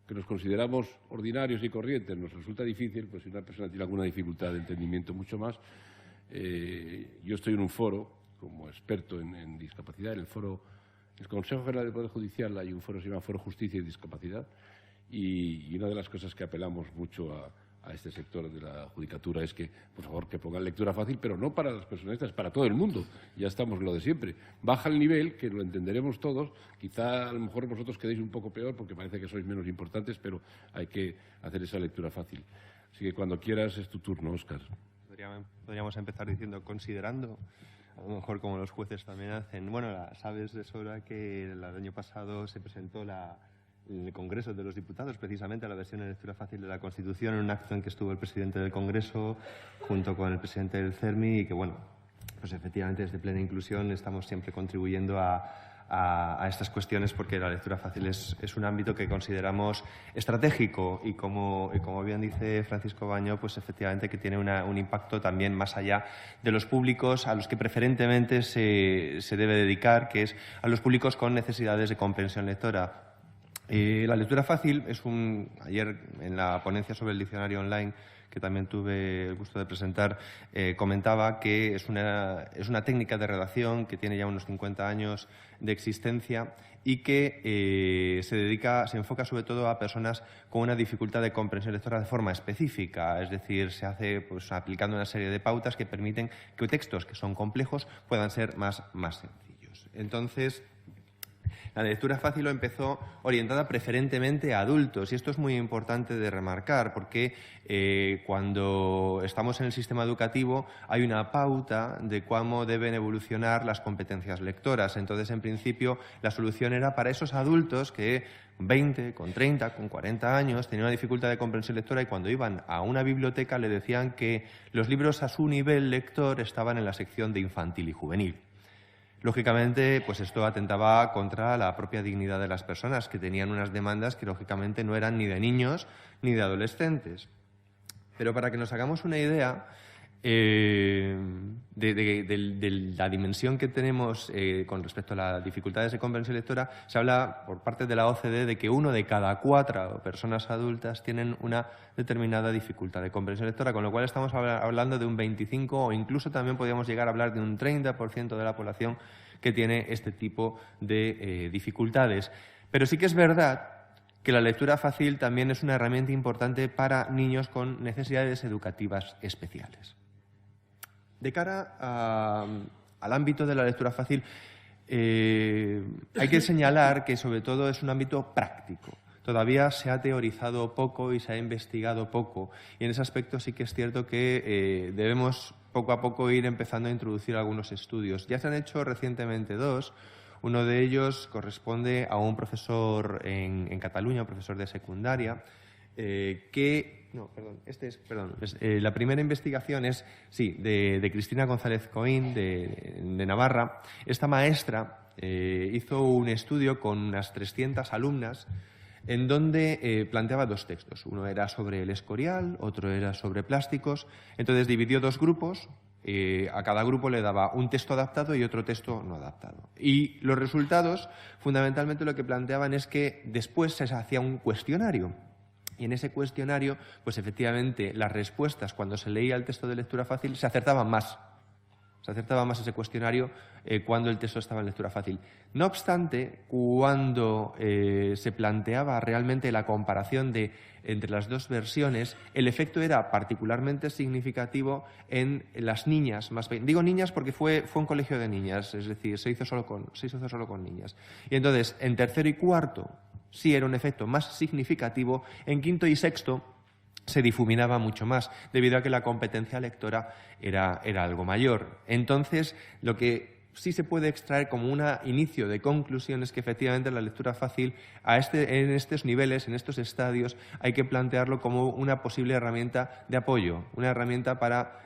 que nos consideramos ordinarios y corrientes nos resulta difícil, pues si una persona tiene alguna dificultad de entendimiento mucho más. Yo estoy en un foro como experto en discapacidad, en el Consejo General del Poder Judicial hay un foro que se llama Foro Justicia y Discapacidad, y una de las cosas que apelamos mucho a este sector de la judicatura es que, por favor, que pongan lectura fácil, pero no para las personas estas, para todo el mundo. Ya estamos en lo de siempre. Baja el nivel, que lo entenderemos todos. Quizá a lo mejor vosotros quedéis un poco peor porque parece que sois menos importantes, pero hay que hacer esa lectura fácil. Así que cuando quieras es tu turno, Óscar. Podríamos empezar diciendo, considerando, a lo mejor como los jueces también hacen. Bueno, sabes de sobra que el año pasado se presentó en el Congreso de los Diputados, precisamente, la versión en lectura fácil de la Constitución, en un acto en que estuvo el presidente del Congreso junto con el presidente del CERMI, y que, bueno, pues efectivamente desde Plena Inclusión estamos siempre contribuyendo a estas cuestiones, porque la lectura fácil es un ámbito que consideramos estratégico y como bien dice Francisco Baño, pues efectivamente que tiene un impacto también más allá de los públicos a los que preferentemente se debe dedicar, que es a los públicos con necesidades de comprensión lectora. La lectura fácil es ayer en la ponencia sobre el diccionario online, que también tuve el gusto de presentar, comentaba que es una técnica de redacción que tiene ya unos 50 años de existencia y que se enfoca sobre todo a personas con una dificultad de comprensión lectora de forma específica, es decir, se hace pues, aplicando una serie de pautas que permiten que textos que son complejos puedan ser más sencillos. Entonces, la lectura fácil lo empezó orientada preferentemente a adultos, y esto es muy importante de remarcar porque cuando estamos en el sistema educativo hay una pauta de cómo deben evolucionar las competencias lectoras. Entonces, en principio, la solución era para esos adultos que 20, con 30, con 40 años tenían una dificultad de comprensión lectora y cuando iban a una biblioteca le decían que los libros a su nivel lector estaban en la sección de infantil y juvenil. Lógicamente, pues esto atentaba contra la propia dignidad de las personas, que tenían unas demandas que, lógicamente, no eran ni de niños ni de adolescentes. Pero para que nos hagamos una idea de la dimensión que tenemos con respecto a las dificultades de comprensión lectora, se habla por parte de la OCDE de que 1 de cada 4 personas adultas tienen una determinada dificultad de comprensión lectora, con lo cual estamos hablando de un 25 o incluso también podríamos llegar a hablar de un 30% de la población que tiene este tipo de dificultades. Pero sí que es verdad que la lectura fácil también es una herramienta importante para niños con necesidades educativas especiales. De cara al ámbito de la lectura fácil, hay que señalar que sobre todo es un ámbito práctico. Todavía se ha teorizado poco y se ha investigado poco, y en ese aspecto sí que es cierto que debemos poco a poco ir empezando a introducir algunos estudios. Ya se han hecho recientemente 2. Uno de ellos corresponde a un profesor en Cataluña, un profesor de secundaria, la primera investigación es, de Cristina González Coín, de Navarra. Esta maestra hizo un estudio con unas 300 alumnas en donde planteaba 2 textos. Uno era sobre el Escorial, otro era sobre plásticos. Entonces dividió 2 grupos, A cada grupo le daba un texto adaptado y otro texto no adaptado. Y los resultados, fundamentalmente, lo que planteaban es que después se hacía un cuestionario. Y en ese cuestionario, pues efectivamente, las respuestas, cuando se leía el texto de lectura fácil, se acertaban más. Se acertaba más ese cuestionario cuando el texto estaba en lectura fácil. No obstante, cuando se planteaba realmente la comparación entre las dos versiones, el efecto era particularmente significativo en las niñas. Digo niñas porque fue un colegio de niñas, es decir, se hizo solo con niñas. Y entonces, en tercero y cuarto, sí era un efecto más significativo. En quinto y sexto se difuminaba mucho más, debido a que la competencia lectora era algo mayor. Entonces, lo que sí se puede extraer como un inicio de conclusión es que efectivamente la lectura fácil en estos niveles, en estos estadios, hay que plantearlo como una posible herramienta de apoyo, una herramienta para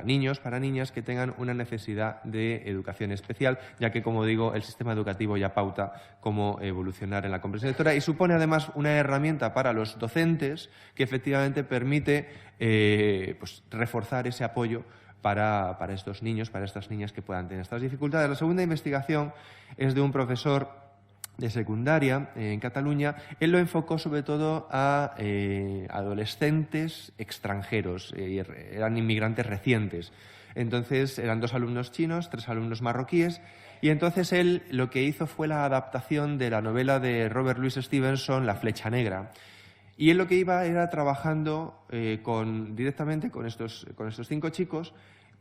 niños, para niñas que tengan una necesidad de educación especial, ya que, como digo, el sistema educativo ya pauta cómo evolucionar en la comprensión lectora y supone además una herramienta para los docentes que efectivamente permite pues, reforzar ese apoyo para estos niños, para estas niñas que puedan tener estas dificultades. La segunda investigación es de un profesor de secundaria en Cataluña. Él lo enfocó sobre todo a adolescentes extranjeros, eran inmigrantes recientes. Entonces eran 2 alumnos chinos, 3 alumnos marroquíes, y entonces él lo que hizo fue la adaptación de la novela de Robert Louis Stevenson, La flecha negra. Y él lo que iba era trabajando directamente con estos 5 chicos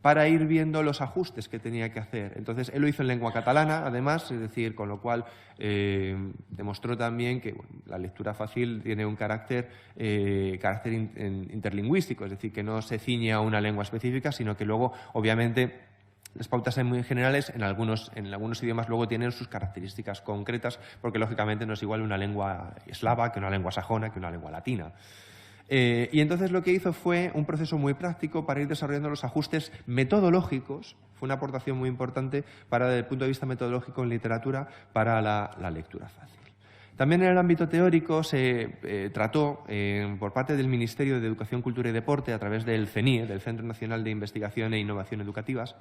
para ir viendo los ajustes que tenía que hacer. Entonces, él lo hizo en lengua catalana, además, es decir, con lo cual demostró también que la lectura fácil tiene un carácter interlingüístico, es decir, que no se ciñe a una lengua específica, sino que luego, obviamente, las pautas son muy generales, en algunos idiomas luego tienen sus características concretas, porque lógicamente no es igual una lengua eslava que una lengua sajona que una lengua latina. Y entonces lo que hizo fue un proceso muy práctico para ir desarrollando los ajustes metodológicos. Fue una aportación muy importante desde el punto de vista metodológico en literatura para la lectura fácil. También en el ámbito teórico se trató por parte del Ministerio de Educación, Cultura y Deporte, a través del CNIE, del Centro Nacional de Investigación e Innovación Educativas,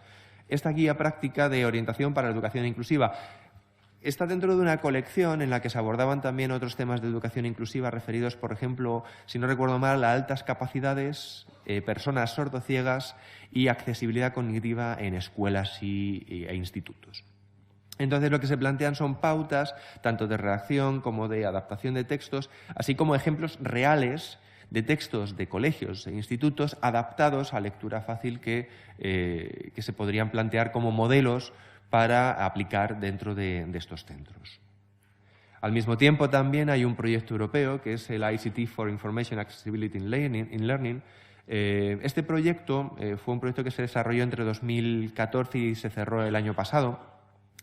esta guía práctica de orientación para la educación inclusiva. Está dentro de una colección en la que se abordaban también otros temas de educación inclusiva referidos, por ejemplo, si no recuerdo mal, a altas capacidades, personas sordociegas y accesibilidad cognitiva en escuelas e institutos. Entonces, lo que se plantean son pautas tanto de redacción como de adaptación de textos, así como ejemplos reales de textos de colegios e institutos adaptados a lectura fácil que se podrían plantear como modelos para aplicar dentro de estos centros. Al mismo tiempo, también hay un proyecto europeo que es el ICT for Information Accessibility in Learning. Este proyecto fue un proyecto que se desarrolló entre 2014 y se cerró el año pasado,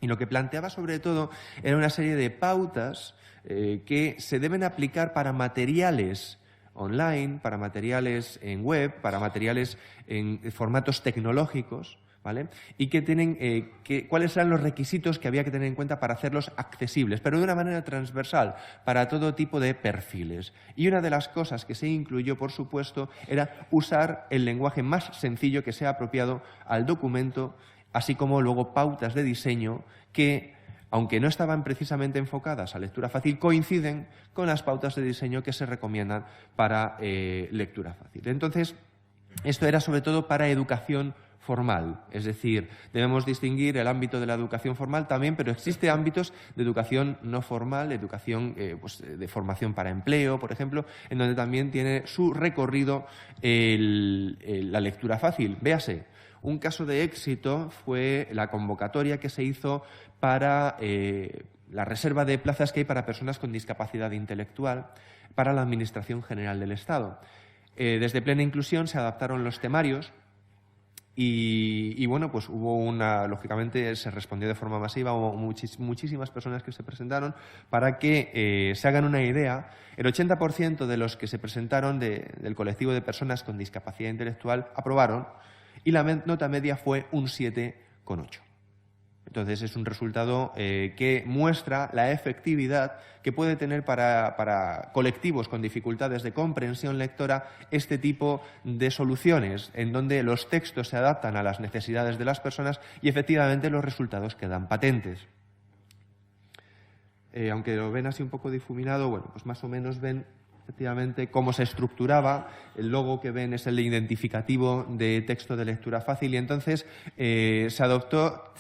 y lo que planteaba sobre todo era una serie de pautas que se deben aplicar para materiales online, para materiales en web, para materiales en formatos tecnológicos, ¿vale? Y que tienen cuáles eran los requisitos que había que tener en cuenta para hacerlos accesibles, pero de una manera transversal, para todo tipo de perfiles. Y una de las cosas que se incluyó, por supuesto, era usar el lenguaje más sencillo que sea apropiado al documento, así como luego pautas de diseño que, aunque no estaban precisamente enfocadas a lectura fácil, coinciden con las pautas de diseño que se recomiendan para lectura fácil. Entonces, esto era sobre todo para educación formal, es decir, debemos distinguir el ámbito de la educación formal también, pero existen ámbitos de educación no formal, educación de formación para empleo, por ejemplo, en donde también tiene su recorrido la lectura fácil. Véase, un caso de éxito fue la convocatoria que se hizo para la reserva de plazas que hay para personas con discapacidad intelectual para la Administración General del Estado. Desde Plena Inclusión se adaptaron los temarios y bueno, pues lógicamente se respondió de forma masiva, hubo muchísimas personas que se presentaron. Para que se hagan una idea, el 80% de los que se presentaron del colectivo de personas con discapacidad intelectual aprobaron y la nota media fue un 7,8. Entonces, es un resultado que muestra la efectividad que puede tener para colectivos con dificultades de comprensión lectora este tipo de soluciones, en donde los textos se adaptan a las necesidades de las personas y, efectivamente, los resultados quedan patentes. Aunque lo ven así un poco difuminado, bueno, pues más o menos ven efectivamente cómo se estructuraba. El logo que ven es el identificativo de texto de lectura fácil y entonces se adaptó,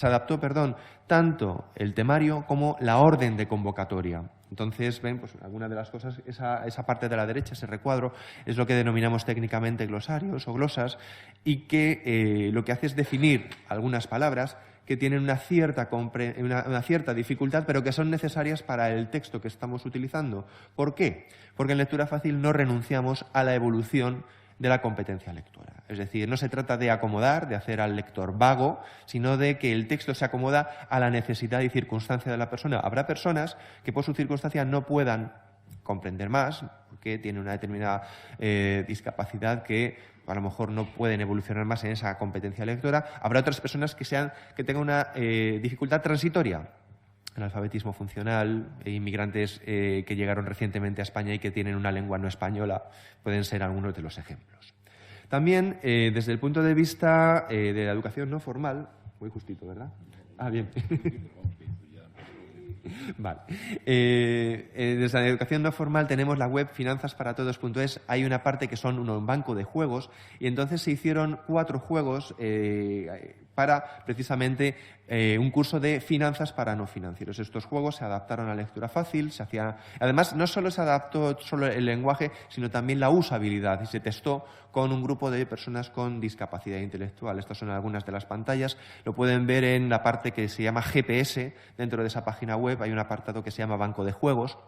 tanto el temario como la orden de convocatoria. Entonces, ven, pues alguna de las cosas, esa parte de la derecha, ese recuadro, es lo que denominamos técnicamente glosarios o glosas y que lo que hace es definir algunas palabras que tienen una cierta dificultad, pero que son necesarias para el texto que estamos utilizando. ¿Por qué? Porque en lectura fácil no renunciamos a la evolución de la competencia lectora. Es decir, no se trata de acomodar, de hacer al lector vago, sino de que el texto se acomoda a la necesidad y circunstancia de la persona. Habrá personas que por su circunstancia no puedan comprender más, porque tienen una determinada discapacidad que a lo mejor no pueden evolucionar más en esa competencia lectora. Habrá otras personas que tengan una dificultad transitoria, analfabetismo funcional, inmigrantes que llegaron recientemente a España y que tienen una lengua no española, pueden ser algunos de los ejemplos. También, desde el punto de vista de la educación no formal, muy justito, ¿verdad? Ah, bien. Vale. Desde la educación no formal tenemos la web finanzasparatodos.es. Hay una parte que son un banco de juegos y entonces se hicieron 4 juegos para precisamente un curso de finanzas para no financieros. Estos juegos se adaptaron a lectura fácil, además no solo se adaptó solo el lenguaje, sino también la usabilidad y se testó con un grupo de personas con discapacidad intelectual. Estas son algunas de las pantallas. Lo pueden ver en la parte que se llama GPS. Dentro de esa página web hay un apartado que se llama Banco de Juegos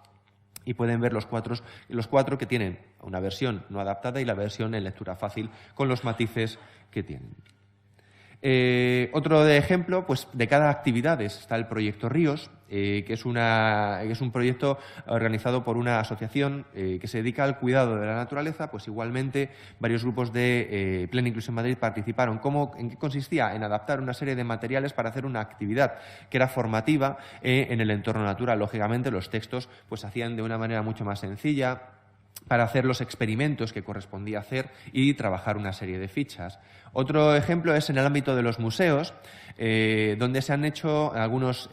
y pueden ver los cuatro que tienen una versión no adaptada y la versión en lectura fácil con los matices que tienen. Otro ejemplo, pues de cada actividad está el proyecto Ríos, que es un proyecto organizado por una asociación que se dedica al cuidado de la naturaleza. Pues igualmente varios grupos de Plena Inclusión Madrid participaron. ¿En qué consistía? En adaptar una serie de materiales para hacer una actividad que era formativa en el entorno natural. Lógicamente los textos pues se hacían de una manera mucho más sencilla para hacer los experimentos que correspondía hacer y trabajar una serie de fichas. Otro ejemplo es en el ámbito de los museos, donde se han hecho algunas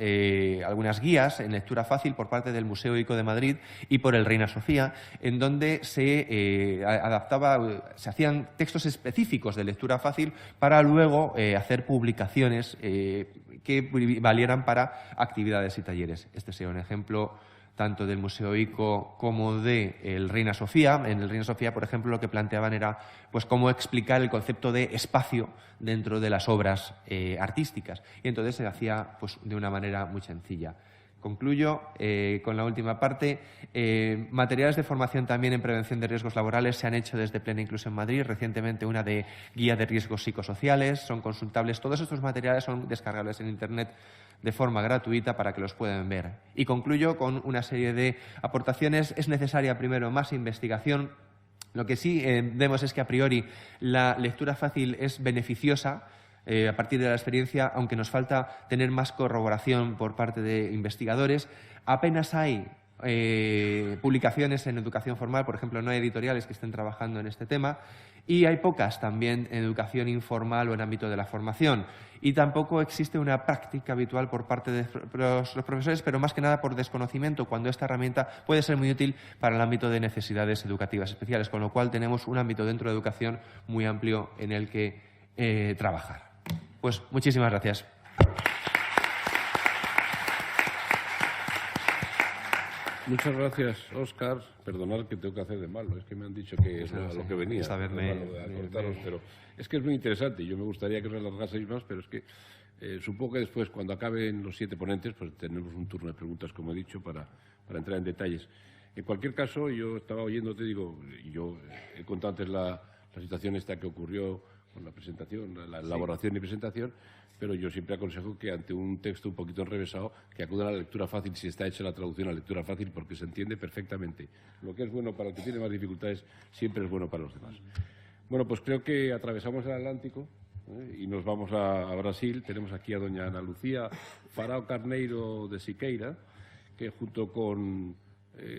guías en lectura fácil por parte del Museo ICO de Madrid y por el Reina Sofía, en donde se hacían textos específicos de lectura fácil para luego hacer publicaciones que valieran para actividades y talleres. Este sería un ejemplo tanto del Museo ICO como del Reina Sofía. En el Reina Sofía, por ejemplo, lo que planteaban era pues cómo explicar el concepto de espacio dentro de las obras artísticas. Y entonces se hacía pues de una manera muy sencilla. Concluyo con la última parte. Materiales de formación también en prevención de riesgos laborales se han hecho desde Plena Inclusión Madrid. Recientemente una de guía de riesgos psicosociales. Son consultables. Todos estos materiales son descargables en Internet de forma gratuita para que los puedan ver. Y concluyo con una serie de aportaciones. Es necesaria, primero, más investigación. Lo que sí vemos es que, a priori, la lectura fácil es beneficiosa a partir de la experiencia, aunque nos falta tener más corroboración por parte de investigadores. Apenas hay publicaciones en educación formal, por ejemplo, no hay editoriales que estén trabajando en este tema, y hay pocas también en educación informal o en ámbito de la formación. Y tampoco existe una práctica habitual por parte de los profesores, pero más que nada por desconocimiento, cuando esta herramienta puede ser muy útil para el ámbito de necesidades educativas especiales, con lo cual tenemos un ámbito dentro de educación muy amplio en el que trabajar. Pues muchísimas gracias. Muchas gracias, Óscar. Perdonad que tengo que hacer de malo, es que me han dicho que es a lo que venía. Pero es que es muy interesante y yo me gustaría que os alargaseis más, pero es que supongo que después, cuando acaben los 7 ponentes, pues tenemos un turno de preguntas, como he dicho, para entrar en detalles. En cualquier caso, yo estaba oyéndote, yo he contado antes la situación esta que ocurrió con la presentación, la elaboración y presentación, pero yo siempre aconsejo que ante un texto un poquito enrevesado, que acudan a la lectura fácil si está hecha la traducción a lectura fácil, porque se entiende perfectamente. Lo que es bueno para el que tiene más dificultades siempre es bueno para los demás. Bueno, pues creo que atravesamos el Atlántico Y nos vamos a Brasil. Tenemos aquí a doña Ana Lucía Farao Carneiro de Siqueira, que junto con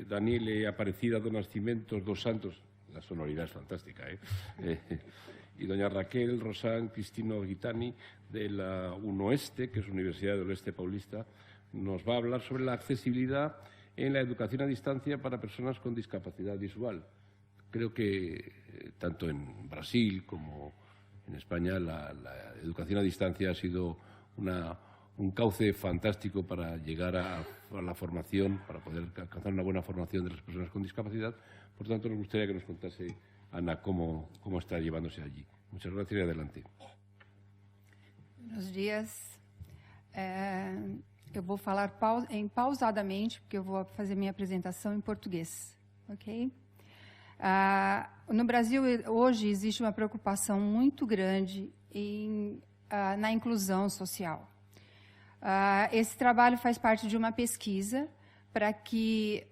Daniele Aparecida do Nascimento dos Santos, la sonoridad es fantástica, y doña Raquel Rosán Cristino Guitani de la UNOESTE, que es Universidad del Oeste Paulista, nos va a hablar sobre la accesibilidad en la educación a distancia para personas con discapacidad visual. Creo que tanto en Brasil como en España la educación a distancia ha sido un cauce fantástico para llegar a la formación, para poder alcanzar una buena formación de las personas con discapacidad. Por tanto, nos gustaría que nos contase, Ana, cómo está llevándose allí. Muchas gracias y adelante. Buenos dias. Eu vou falar pausadamente, porque eu vou fazer minha apresentação em português, ok? No Brasil, hoje, existe uma preocupação muito grande na inclusão social. Esse trabalho faz parte de uma pesquisa para que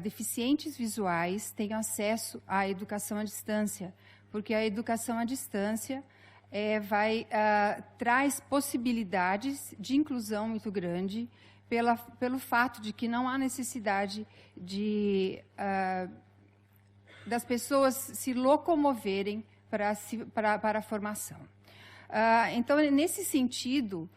deficientes visuais tenham acesso à educação à distância, porque a educação à distância traz possibilidades de inclusão muito grande pelo fato de que não há necessidade das pessoas se locomoverem para a formação. Então, nesse sentido,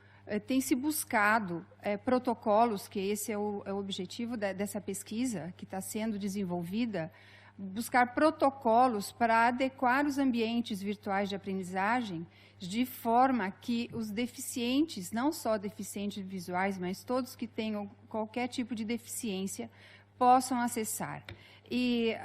tem se buscado protocolos, que esse é o objetivo dessa pesquisa que está sendo desenvolvida, buscar protocolos para adequar os ambientes virtuais de aprendizagem de forma que os deficientes, não só deficientes visuais, mas todos que tenham qualquer tipo de deficiência, possam acessar. E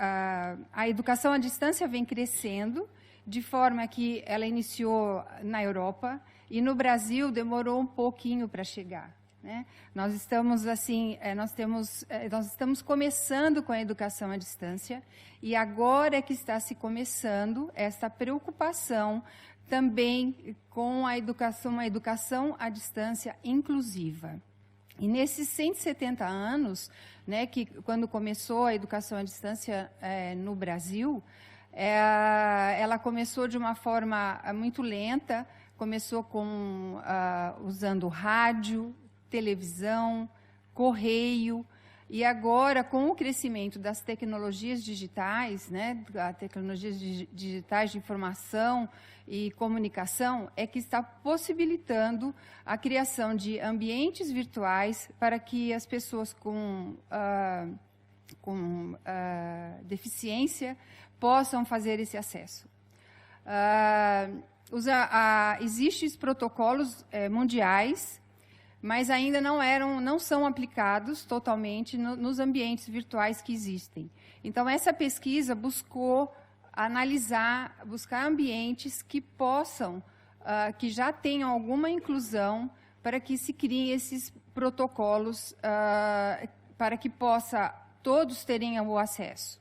a educação à distância vem crescendo, de forma que ela iniciou na Europa e no Brasil demorou um pouquinho para chegar, né? Nós estamos começando com a educação à distância e agora é que está se começando essa preocupação também com uma educação à distância inclusiva. E nesses 170 anos, né, que quando começou a educação à distância no Brasil, ela começou de uma forma muito lenta, começou usando rádio, televisão, correio, e agora, com o crescimento das tecnologias digitais, né, tecnologias digitais de informação e comunicação, é que está possibilitando a criação de ambientes virtuais para que as pessoas com deficiência possam fazer esse acesso. Existem protocolos mundiais, mas ainda não são aplicados totalmente nos ambientes virtuais que existem. Então, essa pesquisa buscou buscar ambientes que possam, que já tenham alguma inclusão, para que se criem esses protocolos, para que todos terem o acesso,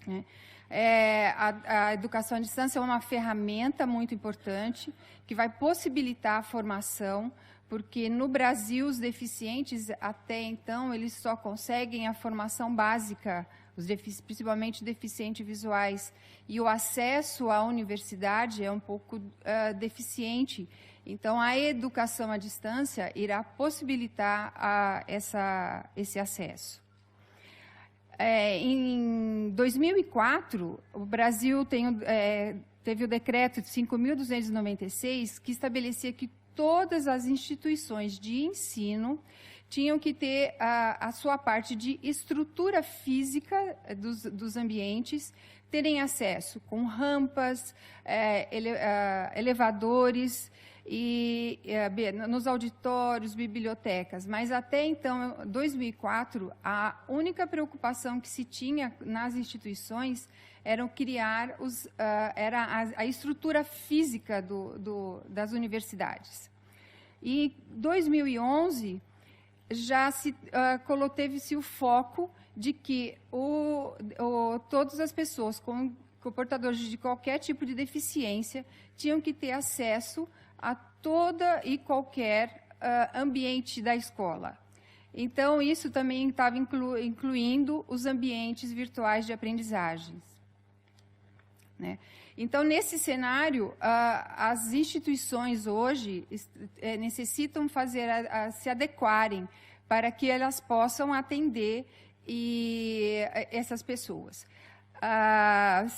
né? A educação à distância é uma ferramenta muito importante que vai possibilitar a formação, porque no Brasil os deficientes, até então, eles só conseguem a formação básica, principalmente deficientes visuais, e o acesso à universidade é um pouco deficiente. Então, a educação à distância irá possibilitar esse acesso. Em 2004, o Brasil teve o decreto de 5.296, que estabelecia que todas as instituições de ensino tinham que ter a sua parte de estrutura física dos ambientes, terem acesso com rampas, elevadores, e nos auditórios, bibliotecas. Mas até então, 2004, a única preocupação que se tinha nas instituições era criar a estrutura física das universidades. E em 2011 já teve-se o foco de que todas as pessoas com portadores de qualquer tipo de deficiência tinham que ter acesso a toda e qualquer ambiente da escola. Então, isso também estava incluindo os ambientes virtuais de aprendizagens, né? Então, nesse cenário, as instituições hoje necessitam se adequarem para que elas possam atender essas pessoas.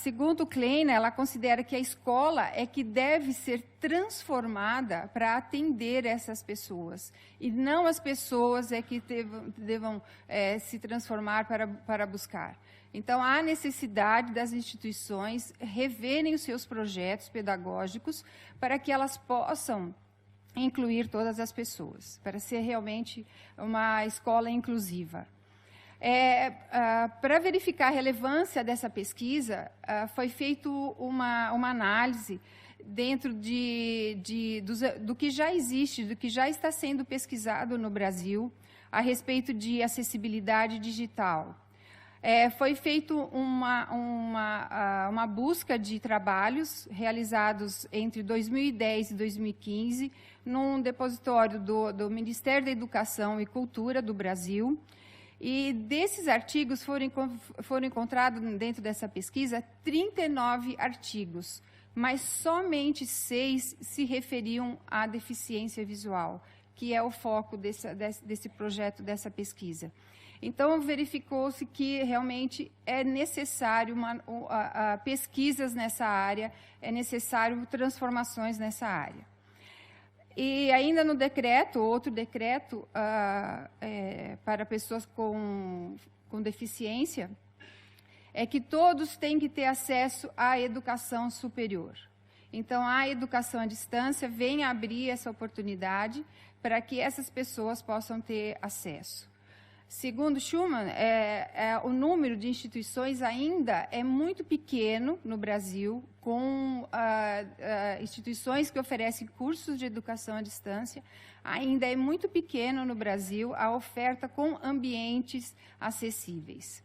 Segundo Klein, ela considera que a escola é que deve ser transformada para atender essas pessoas, e não as pessoas é que devam se transformar para buscar. Então, há necessidade das instituições reverem os seus projetos pedagógicos para que elas possam incluir todas as pessoas, para ser realmente uma escola inclusiva. Para verificar a relevância dessa pesquisa, foi feita uma análise dentro do que já existe, do que já está sendo pesquisado no Brasil a respeito de acessibilidade digital. Foi feita uma busca de trabalhos realizados entre 2010 e 2015 num depositório do Ministério da Educação e Cultura do Brasil. E desses artigos foram encontrados dentro dessa pesquisa 39 artigos, mas somente 6 se referiam à deficiência visual, que é o foco desse projeto, dessa pesquisa. Então, verificou-se que realmente é necessário pesquisas nessa área, é necessário transformações nessa área. E ainda no decreto, outro decreto para pessoas com deficiência, é que todos têm que ter acesso à educação superior. Então, a educação à distância vem abrir essa oportunidade para que essas pessoas possam ter acesso. Segundo Schumann, o número de instituições ainda é muito pequeno no Brasil, com instituições que oferecem cursos de educação à distância. Ainda é muito pequeno no Brasil a oferta com ambientes acessíveis.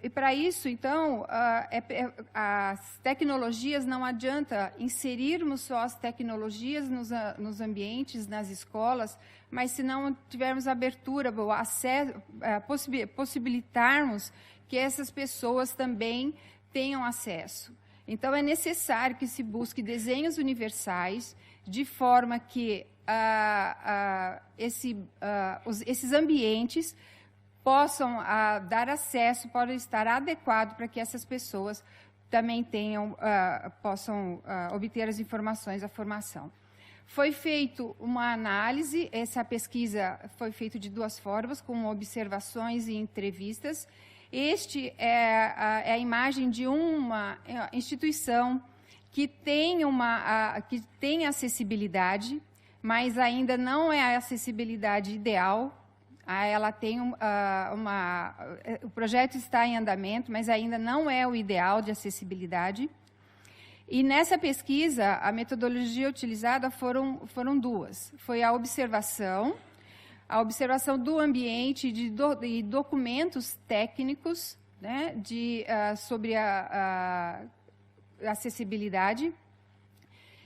E para isso, então, as tecnologias, não adianta inserirmos só as tecnologias nos ambientes, nas escolas, mas se não tivermos abertura, o acesso, possibilitarmos que essas pessoas também tenham acesso. Então, é necessário que se busque desenhos universais, de forma que esses ambientes possam dar acesso, podem estar adequados para que essas pessoas também possam obter as informações, a formação. Foi feita uma análise, essa pesquisa foi feita de 2 formas, com observações e entrevistas. Este é a imagem de uma instituição que tem acessibilidade, mas ainda não é a acessibilidade ideal. Ela tem o projeto está em andamento, mas ainda não é o ideal de acessibilidade. E nessa pesquisa, a metodologia utilizada foram 2. Foi a observação do ambiente e documentos técnicos, né, sobre a acessibilidade,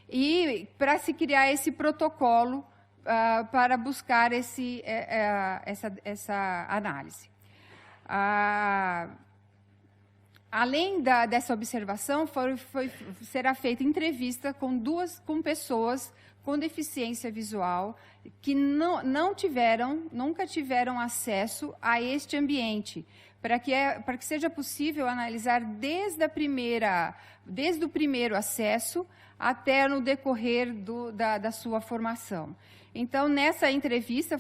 e para se criar esse protocolo para buscar essa análise. Além dessa observação, será feita entrevista com pessoas com deficiência visual que nunca tiveram acesso a este ambiente, para que seja possível analisar desde o primeiro acesso até no decorrer da sua formação. Então, nessa entrevista,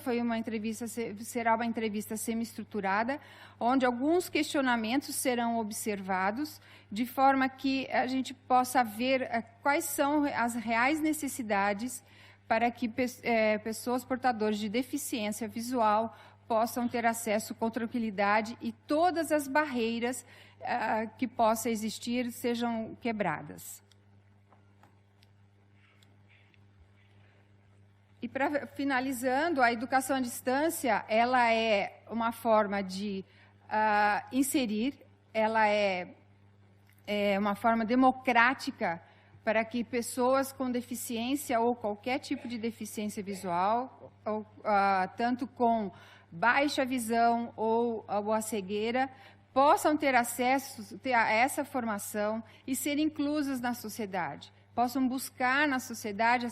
será uma entrevista semi-estruturada, onde alguns questionamentos serão observados, de forma que a gente possa ver quais são as reais necessidades para que pessoas portadoras de deficiência visual possam ter acesso com tranquilidade e todas as barreiras que possam existir sejam quebradas. E, finalizando, a educação à distância, ela é uma forma de inserir, ela é uma forma democrática para que pessoas com deficiência ou qualquer tipo de deficiência visual, tanto com baixa visão ou a cegueira, possam ter acesso a essa formação e ser inclusas na sociedade. Possam buscar na sociedade,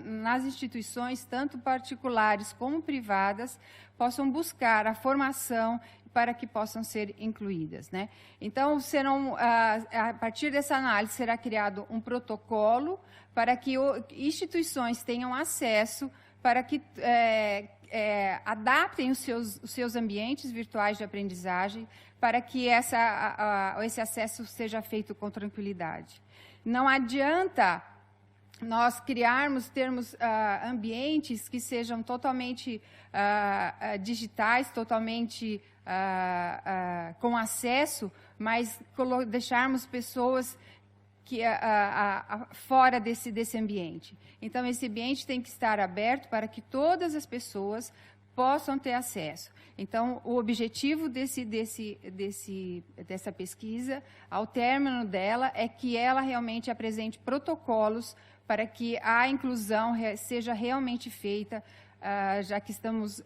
nas instituições, tanto particulares como privadas, possam buscar a formação para que possam ser incluídas, né? Então, a partir dessa análise, será criado um protocolo para que instituições tenham acesso, para que adaptem os seus ambientes virtuais de aprendizagem, para que esse acesso seja feito com tranquilidade. Não adianta nós termos ambientes que sejam totalmente digitais, totalmente com acesso, mas deixarmos pessoas fora desse ambiente. Então, esse ambiente tem que estar aberto para que todas as pessoas possam ter acesso. Então, o objetivo dessa pesquisa, ao término dela, é que ela realmente apresente protocolos para que a inclusão seja realmente feita, já que estamos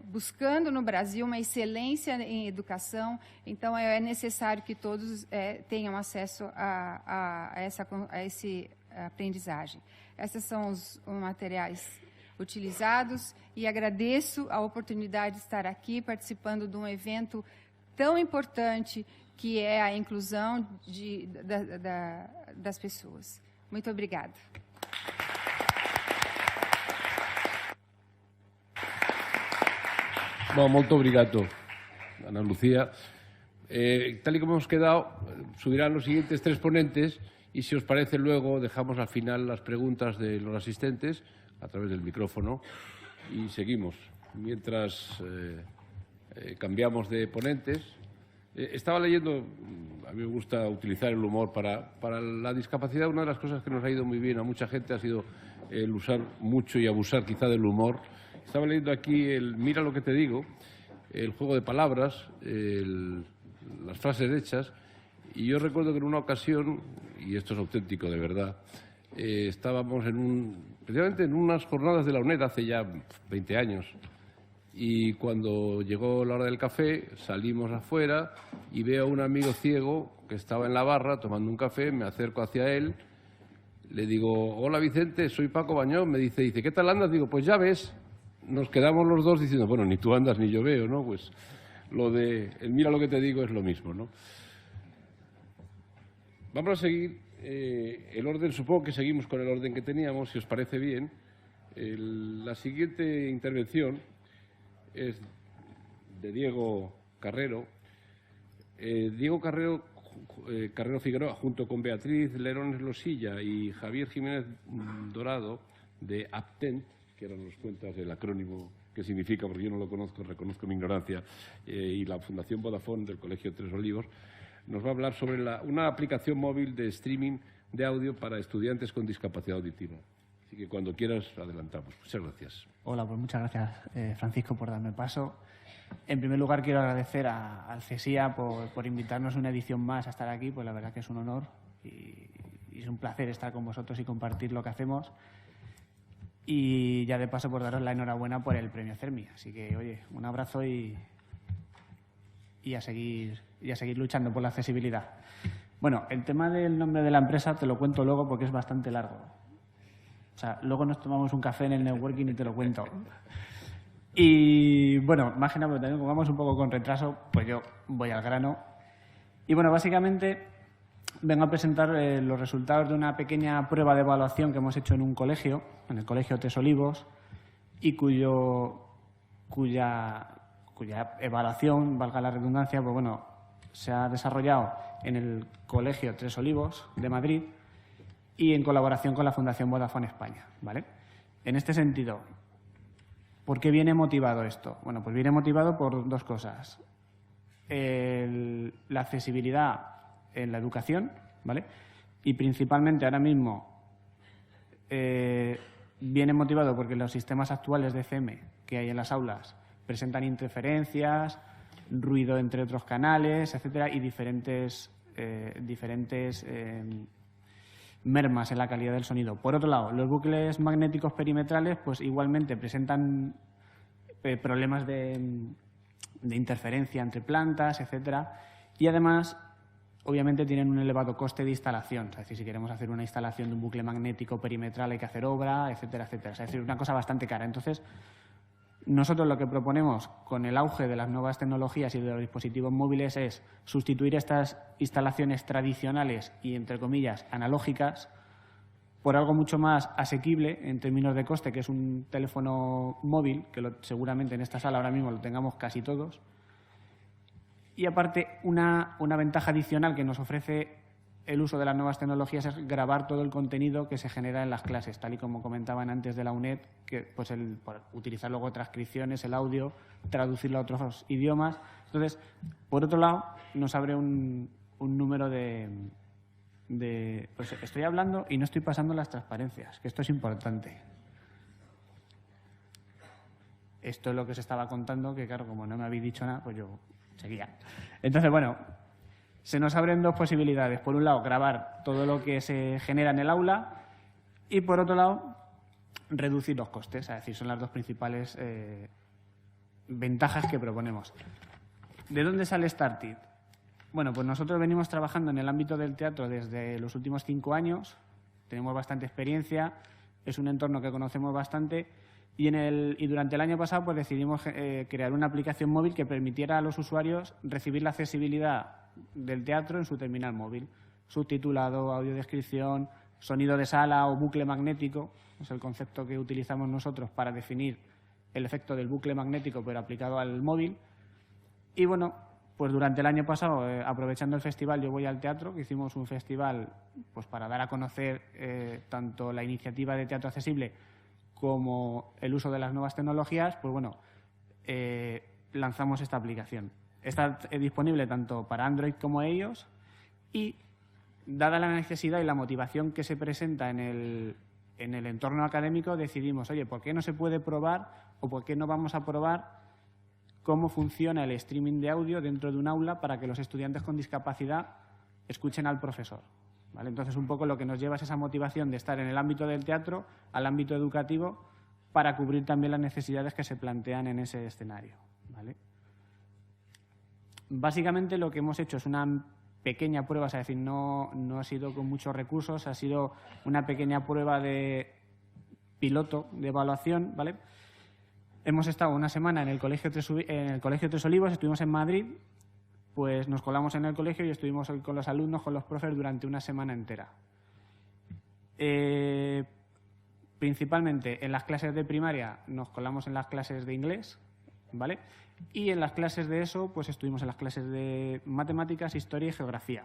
buscando no Brasil uma excelência em educação, então é necessário que todos tenham acesso a essa aprendizagem. Esses são os materiais utilizados e agradeço a oportunidade de estar aqui participando de um evento tão importante que é a inclusão das pessoas. Muito obrigada. Bueno, molto obrigado, Ana Lucía. Tal y como hemos quedado, subirán los siguientes 3 ponentes y, si os parece, luego dejamos al final las preguntas de los asistentes a través del micrófono y seguimos. Mientras cambiamos de ponentes, estaba leyendo, a mí me gusta utilizar el humor para la discapacidad. Una de las cosas que nos ha ido muy bien a mucha gente ha sido el usar mucho y abusar quizá del humor. Estaba leyendo aquí mira lo que te digo, el juego de palabras, las frases hechas, y yo recuerdo que en una ocasión, y esto es auténtico de verdad, estábamos precisamente en unas jornadas de la UNED hace ya 20 años, y cuando llegó la hora del café salimos afuera y veo a un amigo ciego que estaba en la barra tomando un café, me acerco hacia él, le digo: hola Vicente, soy Paco Bañón. Me dice, ¿qué tal andas? Digo, pues ya ves. Nos quedamos los dos diciendo, bueno, ni tú andas ni yo veo, ¿no? Pues lo de mira lo que te digo es lo mismo, ¿no? Vamos a seguir el orden, supongo que seguimos con el orden que teníamos, si os parece bien. La siguiente intervención es de Diego Carrero. Diego Carrero Figueroa, junto con Beatriz Lerones Losilla y Javier Jiménez Dorado, de Aptent, que ahora nos cuentas el acrónimo que significa, porque yo no lo conozco, reconozco mi ignorancia, y la Fundación Vodafone del Colegio Tres Olivos, nos va a hablar sobre una aplicación móvil de streaming de audio para estudiantes con discapacidad auditiva. Así que cuando quieras, adelantamos. Muchas gracias. Hola, pues muchas gracias, Francisco, por darme paso. En primer lugar, quiero agradecer al CESIA por invitarnos a una edición más a estar aquí, pues la verdad que es un honor y es un placer estar con vosotros y compartir lo que hacemos. Y ya de paso por daros la enhorabuena por el premio CERMI. Así que, oye, un abrazo y a seguir luchando por la accesibilidad. Bueno, el tema del nombre de la empresa te lo cuento luego porque es bastante largo. O sea, luego nos tomamos un café en el networking y te lo cuento. Y bueno, más que nada, pero también como vamos un poco con retraso, pues yo voy al grano. Y bueno, básicamente vengo a presentar los resultados de una pequeña prueba de evaluación que hemos hecho en un colegio, en el Colegio Tres Olivos, y cuya evaluación, valga la redundancia, pues bueno, se ha desarrollado en el Colegio Tres Olivos de Madrid y en colaboración con la Fundación Vodafone España, ¿vale? En este sentido, ¿por qué viene motivado esto? Bueno, pues viene motivado por 2 cosas. La accesibilidad en la educación, ¿vale? Y principalmente ahora mismo viene motivado porque los sistemas actuales de FM que hay en las aulas presentan interferencias, ruido entre otros canales, etcétera, y diferentes mermas en la calidad del sonido. Por otro lado, los bucles magnéticos perimetrales pues igualmente presentan problemas de interferencia entre plantas, etcétera, Y además, obviamente, tienen un elevado coste de instalación. Es decir, si queremos hacer una instalación de un bucle magnético perimetral hay que hacer obra, etcétera, etcétera. Es decir, una cosa bastante cara. Entonces, nosotros lo que proponemos con el auge de las nuevas tecnologías y de los dispositivos móviles es sustituir estas instalaciones tradicionales y, entre comillas, analógicas por algo mucho más asequible en términos de coste, que es un teléfono móvil, que seguramente en esta sala ahora mismo lo tengamos casi todos. Y aparte, una ventaja adicional que nos ofrece el uso de las nuevas tecnologías es grabar todo el contenido que se genera en las clases, tal y como comentaban antes de la UNED, que pues por utilizar luego transcripciones, el audio, traducirlo a otros idiomas. Entonces, por otro lado, nos abre un número pues estoy hablando y no estoy pasando las transparencias, que esto es importante. Esto es lo que os estaba contando, que claro, como no me habéis dicho nada, pues yo seguía. Entonces, bueno, se nos abren dos posibilidades. Por un lado, grabar todo lo que se genera en el aula y, por otro lado, reducir los costes. Es decir, son las dos principales ventajas que proponemos. ¿De dónde sale Startit? Bueno, pues nosotros venimos trabajando en el ámbito del teatro desde los últimos 5 años. Tenemos bastante experiencia, es un entorno que conocemos bastante y durante el año pasado pues decidimos crear una aplicación móvil que permitiera a los usuarios recibir la accesibilidad del teatro en su terminal móvil. Subtitulado, audiodescripción, sonido de sala o bucle magnético, es el concepto que utilizamos nosotros para definir el efecto del bucle magnético pero aplicado al móvil. Y bueno, pues durante el año pasado, aprovechando el festival Yo Voy al Teatro, que hicimos un festival pues para dar a conocer tanto la iniciativa de teatro accesible como el uso de las nuevas tecnologías, pues bueno, lanzamos esta aplicación. Está disponible tanto para Android como iOS y, dada la necesidad y la motivación que se presenta en el entorno académico, decidimos, oye, ¿por qué no se puede probar o por qué no vamos a probar cómo funciona el streaming de audio dentro de un aula para que los estudiantes con discapacidad escuchen al profesor? ¿Vale? Entonces, un poco lo que nos lleva es esa motivación de estar en el ámbito del teatro al ámbito educativo para cubrir también las necesidades que se plantean en ese escenario. ¿Vale? Básicamente lo que hemos hecho es una pequeña prueba, es decir, no ha sido con muchos recursos, ha sido una pequeña prueba de piloto, de evaluación, ¿vale? Hemos estado una semana en el Colegio Tres Olivos, estuvimos en Madrid, pues nos colamos en el colegio y estuvimos con los alumnos, con los profes, durante una semana entera. Principalmente en las clases de primaria nos colamos en las clases de inglés, ¿vale? Y en las clases de ESO, pues estuvimos en las clases de matemáticas, historia y geografía,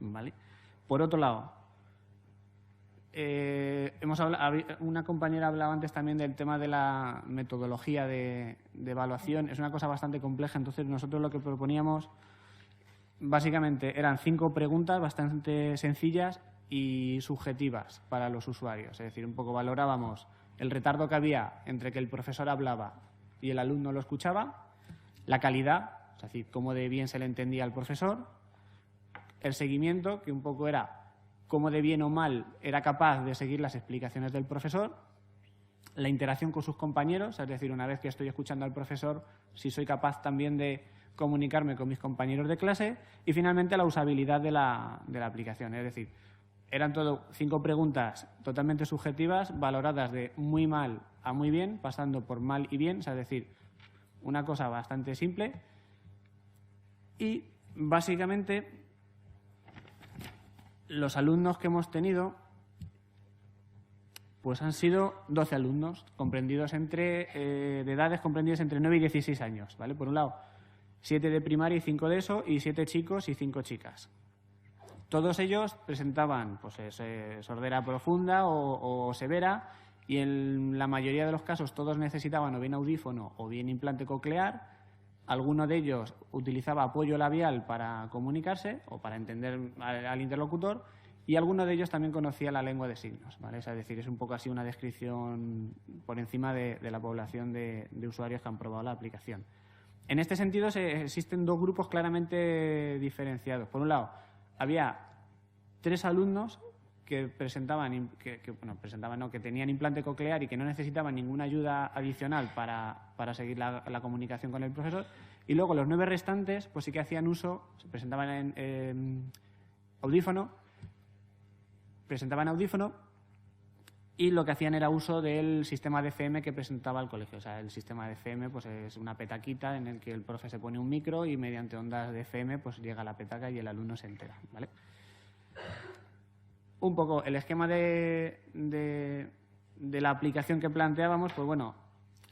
¿vale? Por otro lado, una compañera hablaba antes también del tema de la metodología de evaluación. Es una cosa bastante compleja, entonces nosotros lo que proponíamos básicamente eran 5 preguntas bastante sencillas y subjetivas para los usuarios. Es decir, un poco valorábamos el retardo que había entre que el profesor hablaba y el alumno lo escuchaba, la calidad, es decir, cómo de bien se le entendía al profesor, el seguimiento, que un poco era cómo de bien o mal era capaz de seguir las explicaciones del profesor, la interacción con sus compañeros, es decir, una vez que estoy escuchando al profesor, si soy capaz también de comunicarme con mis compañeros de clase, y finalmente la usabilidad de la aplicación. Es decir, eran todo 5 preguntas totalmente subjetivas, valoradas de muy mal a muy bien, pasando por mal y bien, es decir, una cosa bastante simple. Y básicamente los alumnos que hemos tenido pues han sido 12 alumnos de edades comprendidas entre 9 y 16 años, ¿vale? Por un lado, 7 de primaria y 5 de ESO, y 7 chicos y 5 chicas. Todos ellos presentaban pues sordera profunda o severa, y en la mayoría de los casos todos necesitaban o bien audífono o bien implante coclear. Alguno de ellos utilizaba apoyo labial para comunicarse o para entender al interlocutor, y alguno de ellos también conocía la lengua de signos, ¿vale? Es decir, es un poco así una descripción por encima de la población de usuarios que han probado la aplicación. En este sentido, existen 2 grupos claramente diferenciados. Por un lado, había 3 alumnos que presentaban, que tenían implante coclear y que no necesitaban ninguna ayuda adicional para seguir la comunicación con el profesor. Y luego los 9 restantes, pues sí que hacían uso, se presentaban en audífono, y lo que hacían era uso del sistema de FM que presentaba el colegio. O sea, el sistema de FM pues es una petaquita en el que el profe se pone un micro y mediante ondas de FM pues llega a la petaca y el alumno se entera, ¿vale? Un poco el esquema de la aplicación que planteábamos, pues bueno,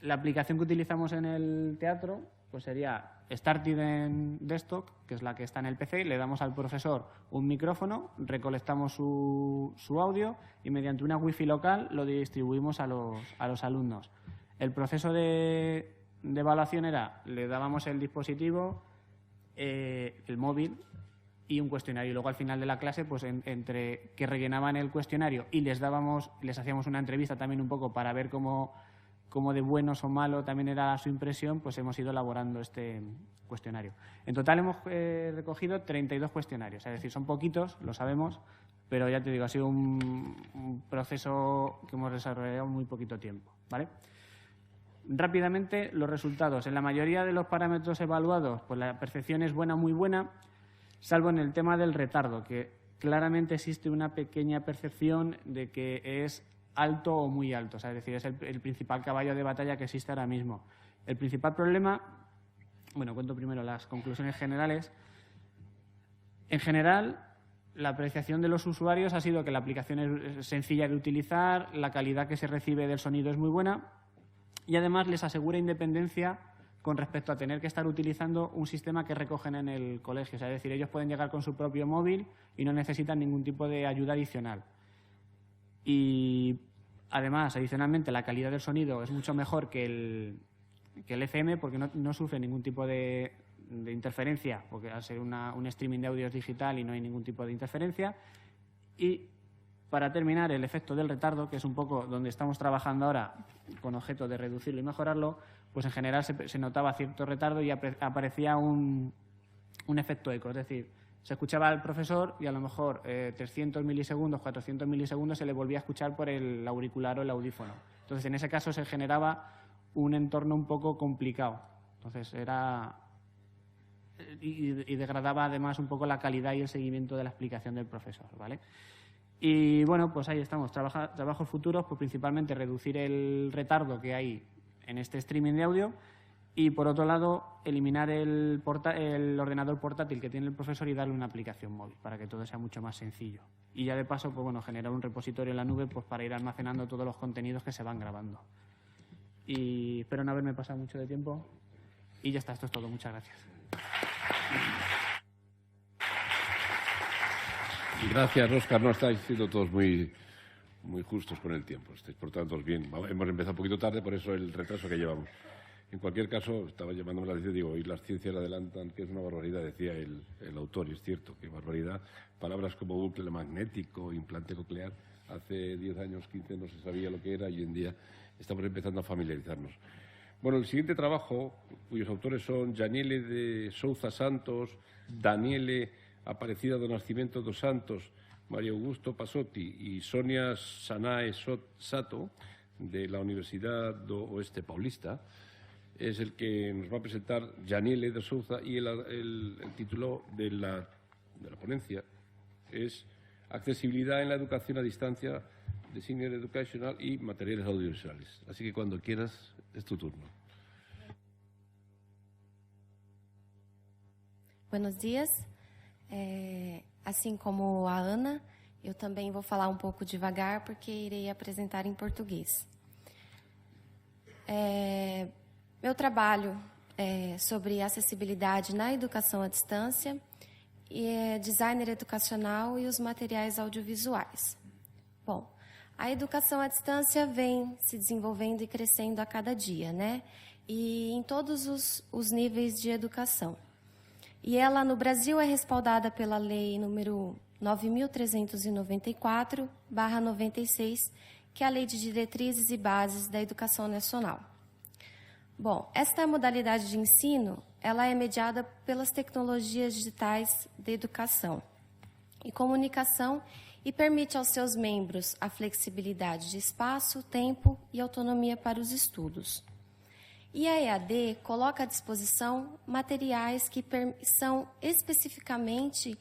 la aplicación que utilizamos en el teatro pues sería Started en Desktop, que es la que está en el PC, le damos al profesor un micrófono, recolectamos su audio y mediante una wifi local lo distribuimos a los alumnos. El proceso de evaluación era, le dábamos el dispositivo, el móvil y un cuestionario. Y luego al final de la clase, pues entre que rellenaban el cuestionario y les hacíamos una entrevista también un poco para ver cómo de buenos o malo también era su impresión, pues hemos ido elaborando este cuestionario. En total hemos recogido 32 cuestionarios, es decir, son poquitos, lo sabemos, pero ya te digo, ha sido un proceso que hemos desarrollado en muy poquito tiempo, ¿vale? Rápidamente, los resultados. En la mayoría de los parámetros evaluados, pues la percepción es buena, muy buena, salvo en el tema del retardo, que claramente existe una pequeña percepción de que es alto o muy alto, o sea, es decir, es el principal caballo de batalla que existe ahora mismo. El principal problema, bueno, cuento primero las conclusiones generales. En general, la apreciación de los usuarios ha sido que la aplicación es sencilla de utilizar, la calidad que se recibe del sonido es muy buena y además les asegura independencia con respecto a tener que estar utilizando un sistema que recogen en el colegio. O sea, es decir, ellos pueden llegar con su propio móvil y no necesitan ningún tipo de ayuda adicional. Y además, adicionalmente, la calidad del sonido es mucho mejor que el FM porque no sufre ningún tipo de interferencia, porque al ser un streaming de audios digital y no hay ningún tipo de interferencia. Y para terminar, el efecto del retardo, que es un poco donde estamos trabajando ahora con objeto de reducirlo y mejorarlo, pues en general se notaba cierto retardo y aparecía un efecto eco, es decir, se escuchaba al profesor y a lo mejor 300 milisegundos, 400 milisegundos se le volvía a escuchar por el auricular o el audífono. Entonces, en ese caso se generaba un entorno un poco complicado. Entonces, y degradaba además un poco la calidad y el seguimiento de la explicación del profesor, ¿vale? Y bueno, pues ahí estamos. Trabajos futuros, pues principalmente reducir el retardo que hay en este streaming de audio y, por otro lado, eliminar el ordenador portátil que tiene el profesor y darle una aplicación móvil para que todo sea mucho más sencillo. Y ya de paso, pues bueno, generar un repositorio en la nube pues para ir almacenando todos los contenidos que se van grabando. Y espero no haberme pasado mucho de tiempo. Y ya está, esto es todo. Muchas gracias. Gracias, Óscar. No, estáis siendo todos muy justos con el tiempo. Estáis portándoos bien. Hemos empezado un poquito tarde, por eso el retraso que llevamos. En cualquier caso, estaba llamándome la atención, digo, y las ciencias la adelantan, que es una barbaridad, decía el autor, y es cierto, qué barbaridad. Palabras como bucle magnético, implante coclear, hace 10 años, 15, no se sabía lo que era y hoy en día estamos empezando a familiarizarnos. Bueno, el siguiente trabajo, cuyos autores son Janiele de Souza Santos, Daniele Aparecida do Nascimento dos Santos, Mario Augusto Pasotti y Sonia Sanae Sato, de la Universidad do Oeste Paulista, es el que nos va a presentar Janiele de Souza y el título de la ponencia es Accesibilidad en la educación a distancia de Senior Educational y materiales audiovisuales. Así que cuando quieras, es tu turno. Buenos dias. Assim como a Ana, eu também vou falar um pouco devagar porque irei apresentar em português. Meu trabalho é sobre acessibilidade na educação à distância e é designer educacional e os materiais audiovisuais. Bom, a educação à distância vem se desenvolvendo e crescendo a cada dia, né? E em todos os níveis de educação. E ela, no Brasil, é respaldada pela Lei número 9.394/96, que é a Lei de Diretrizes e Bases da Educação Nacional. Bom, esta modalidade de ensino, ela é mediada pelas tecnologias digitais de educação e comunicação e permite aos seus membros a flexibilidade de espaço, tempo e autonomia para os estudos. E a EAD coloca à disposição materiais que são especificamente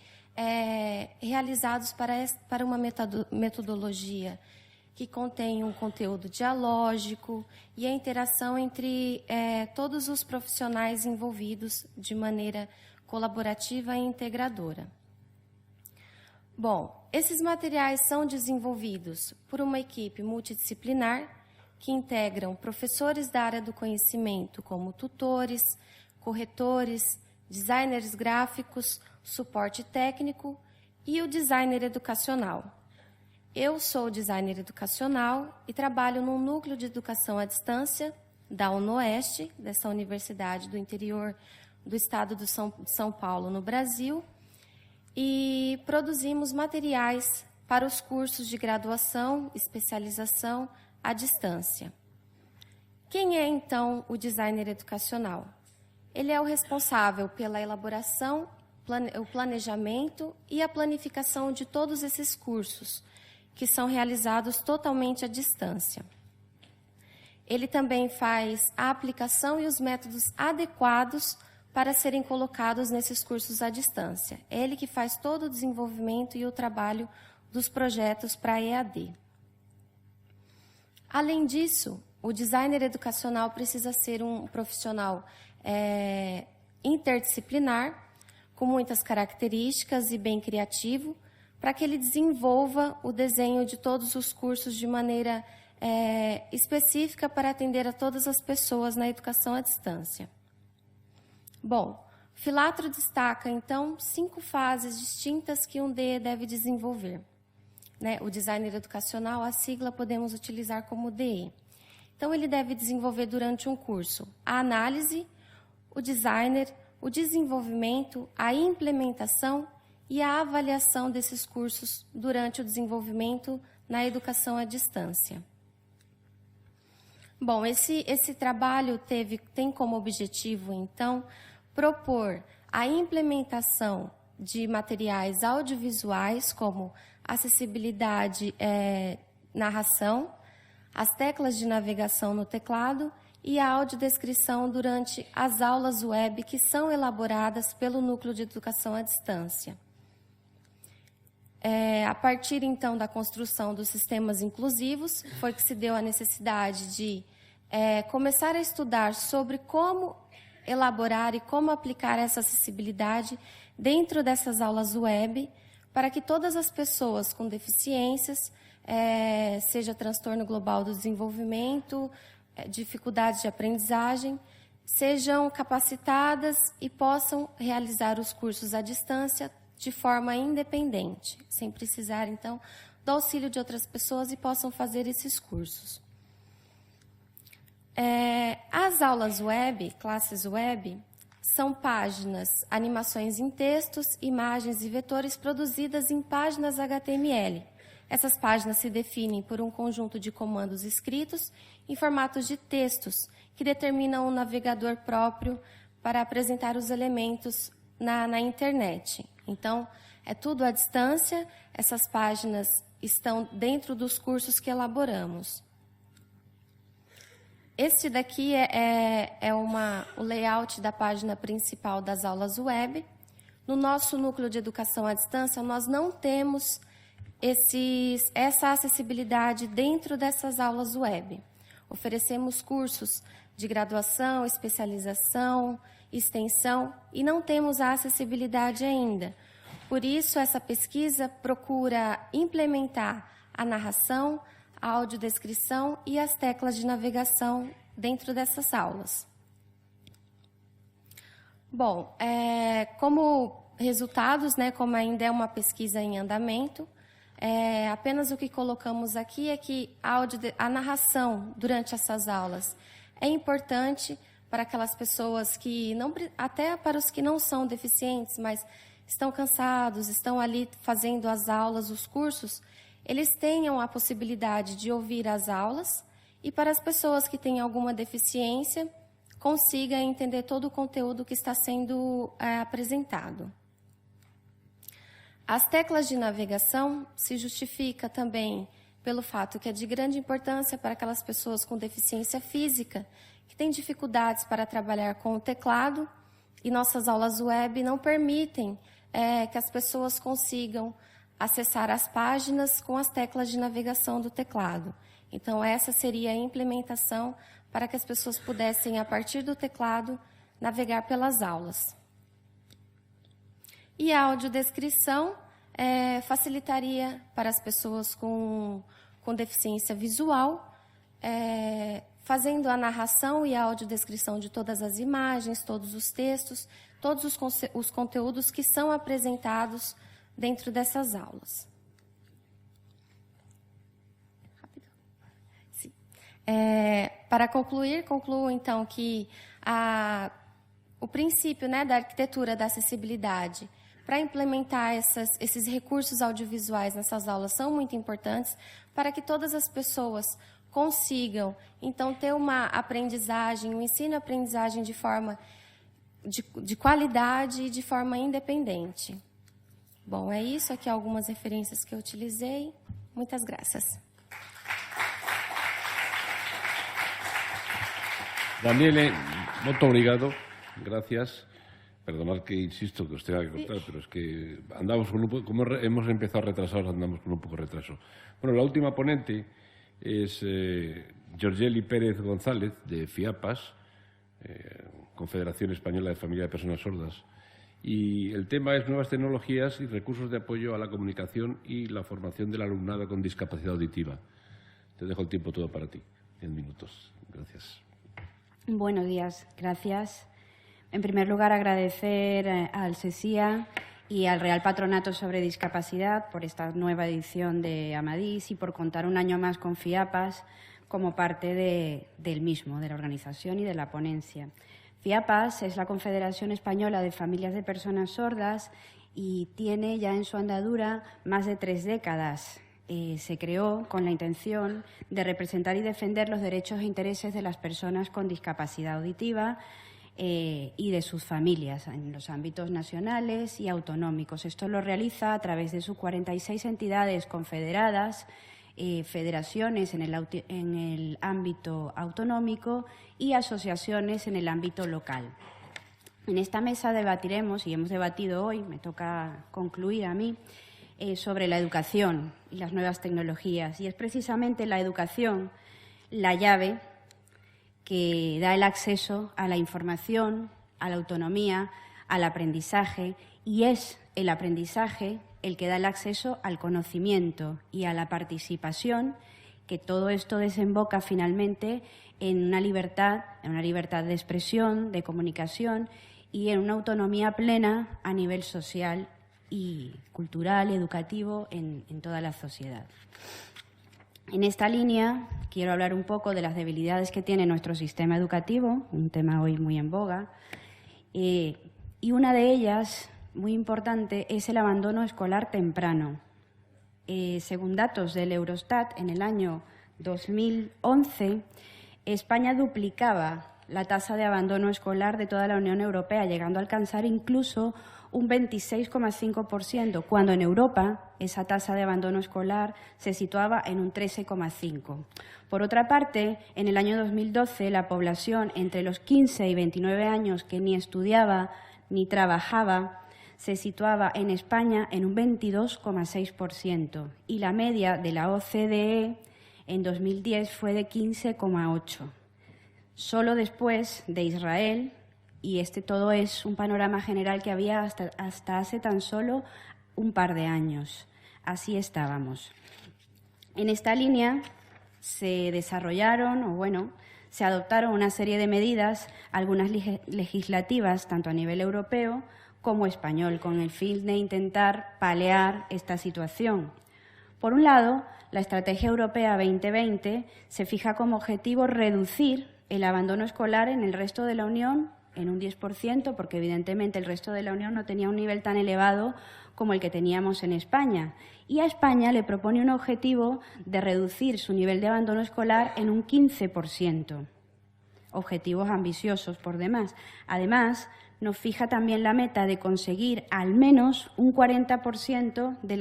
realizados para uma metodologia que contém um conteúdo dialógico e a interação entre todos os profissionais envolvidos de maneira colaborativa e integradora. Bom, esses materiais são desenvolvidos por uma equipe multidisciplinar que integram professores da área do conhecimento, como tutores, corretores, designers gráficos, suporte técnico e o designer educacional. Eu sou designer educacional e trabalho num núcleo de educação à distância da UNOeste, dessa universidade do interior do estado de São Paulo, no Brasil, e produzimos materiais para os cursos de graduação, especialização à distância. Quem é, então, o designer educacional? Ele é o responsável pela elaboração, o planejamento e a planificação de todos esses cursos, que são realizados totalmente à distância. Ele também faz a aplicação e os métodos adequados para serem colocados nesses cursos à distância. É ele que faz todo o desenvolvimento e o trabalho dos projetos para a EAD. Além disso, o designer educacional precisa ser um profissional interdisciplinar, com muitas características e bem criativo, para que ele desenvolva o desenho de todos os cursos de maneira específica para atender a todas as pessoas na educação à distância. Bom, Filatro destaca, então, 5 fases distintas que um DE deve desenvolver. O designer educacional, a sigla podemos utilizar como DE. Então, ele deve desenvolver durante um curso a análise, o designer, o desenvolvimento, a implementação e a avaliação desses cursos durante o desenvolvimento na educação à distância. Bom, esse trabalho tem como objetivo, então, propor a implementação de materiais audiovisuais como acessibilidade, narração, as teclas de navegação no teclado e a audiodescrição durante as aulas web que são elaboradas pelo Núcleo de Educação à Distância. A partir, então, da construção dos sistemas inclusivos, foi que se deu a necessidade de começar a estudar sobre como elaborar e como aplicar essa acessibilidade dentro dessas aulas web, para que todas as pessoas com deficiências, seja transtorno global do desenvolvimento, dificuldades de aprendizagem, sejam capacitadas e possam realizar os cursos à distância de forma independente, sem precisar, então, do auxílio de outras pessoas e possam fazer esses cursos. As aulas web, classes web, são páginas, animações em textos, imagens e vetores produzidas em páginas HTML. Essas páginas se definem por um conjunto de comandos escritos em formatos de textos, que determinam um navegador próprio para apresentar os elementos na internet. Então, é tudo à distância, essas páginas estão dentro dos cursos que elaboramos. Este daqui o layout da página principal das aulas web. No nosso núcleo de educação à distância, nós não temos essa acessibilidade dentro dessas aulas web. Oferecemos cursos de graduação, especialização, extensão e não temos a acessibilidade ainda. Por isso, essa pesquisa procura implementar a narração, a audiodescrição e as teclas de navegação dentro dessas aulas. Bom, como resultados, como ainda é uma pesquisa em andamento, apenas o que colocamos aqui é que a narração durante essas aulas é importante para aquelas pessoas que, até para os que não são deficientes, mas estão cansados, estão ali fazendo as aulas, os cursos, eles tenham a possibilidade de ouvir as aulas e para as pessoas que têm alguma deficiência, consiga entender todo o conteúdo que está sendo apresentado. As teclas de navegação se justifica também pelo fato que é de grande importância para aquelas pessoas com deficiência física que têm dificuldades para trabalhar com o teclado, e nossas aulas web não permitem que as pessoas consigam acessar as páginas com as teclas de navegação do teclado. Então, essa seria a implementação para que as pessoas pudessem, a partir do teclado, navegar pelas aulas. E a audiodescrição facilitaria para as pessoas com deficiência visual, fazendo a narração e a audiodescrição de todas as imagens, todos os textos, todos os conteúdos que são apresentados dentro dessas aulas. Sim. Para concluir, concluo então que o princípio, né, da arquitetura da acessibilidade para implementar esses recursos audiovisuais nessas aulas são muito importantes para que todas as pessoas consigam, então, ter uma aprendizagem, um ensino-aprendizagem de forma de qualidade e de forma independente. Bom, é isso. Aqui algumas referências que eu utilizei. Muitas graças. Daniele, muito obrigado. Gracias. Perdonad que insisto que os tenga que cortar, pero es que andamos con un poco, como hemos empezado retrasados, andamos con un poco de retraso. Bueno, la última ponente es Georgeli Pérez González, de FIAPAS, Confederación Española de Familia de Personas Sordas. Y el tema es nuevas tecnologías y recursos de apoyo a la comunicación y la formación del alumnado con discapacidad auditiva. Te dejo el tiempo todo para ti. 10 minutos. Gracias. Buenos días. Gracias. En primer lugar, agradecer al CESIA y al Real Patronato sobre Discapacidad por esta nueva edición de Amadís y por contar un año más con FIAPAS como parte del mismo, de la organización y de la ponencia. FIAPAS es la Confederación Española de Familias de Personas Sordas y tiene ya en su andadura más de 3 décadas. Se creó con la intención de representar y defender los derechos e intereses de las personas con discapacidad auditiva y de sus familias en los ámbitos nacionales y autonómicos. Esto lo realiza a través de sus 46 entidades confederadas, federaciones en el ámbito autonómico y asociaciones en el ámbito local. En esta mesa debatiremos, y hemos debatido hoy, me toca concluir a mí, sobre la educación y las nuevas tecnologías. Y es precisamente la educación la llave que da el acceso a la información, a la autonomía, al aprendizaje, y es el aprendizaje el que da el acceso al conocimiento y a la participación, que todo esto desemboca finalmente en una libertad de expresión, de comunicación y en una autonomía plena a nivel social y cultural, educativo, en toda la sociedad. En esta línea quiero hablar un poco de las debilidades que tiene nuestro sistema educativo, un tema hoy muy en boga, y una de ellas, muy importante, es el abandono escolar temprano. Según datos del Eurostat, en el año 2011, España duplicaba la tasa de abandono escolar de toda la Unión Europea, llegando a alcanzar incluso un 26,5%, cuando en Europa esa tasa de abandono escolar se situaba en un 13,5%. Por otra parte, en el año 2012, la población entre los 15 y 29 años que ni estudiaba ni trabajaba se situaba en España en un 22,6%, y la media de la OCDE en 2010 fue de 15,8%. Solo después de Israel, y todo es un panorama general que había hasta hace tan solo un par de años. Así estábamos. En esta línea se se adoptaron una serie de medidas, algunas legislativas, tanto a nivel europeo como español, con el fin de intentar paliar esta situación. Por un lado, la Estrategia Europea 2020 se fija como objetivo reducir el abandono escolar en el resto de la Unión en un 10%, porque evidentemente el resto de la Unión no tenía un nivel tan elevado como el que teníamos en España. Y a España le propone un objetivo de reducir su nivel de abandono escolar en un 15%. Objetivos ambiciosos por demás. Además, nos fija también la meta de conseguir al menos un 40% de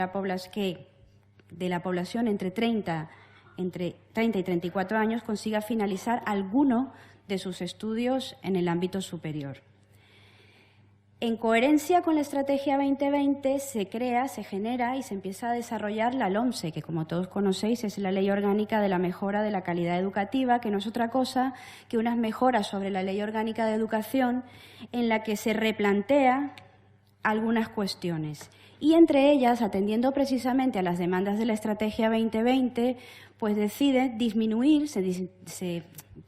la población entre 30 y 34 años consiga finalizar alguno de sus estudios en el ámbito superior. En coherencia con la Estrategia 2020 se crea, se genera y se empieza a desarrollar la LOMSE, que como todos conocéis es la Ley Orgánica de la Mejora de la Calidad Educativa, que no es otra cosa que unas mejoras sobre la Ley Orgánica de Educación en la que se replantea algunas cuestiones. Y entre ellas, atendiendo precisamente a las demandas de la Estrategia 2020, pues decide disminuir,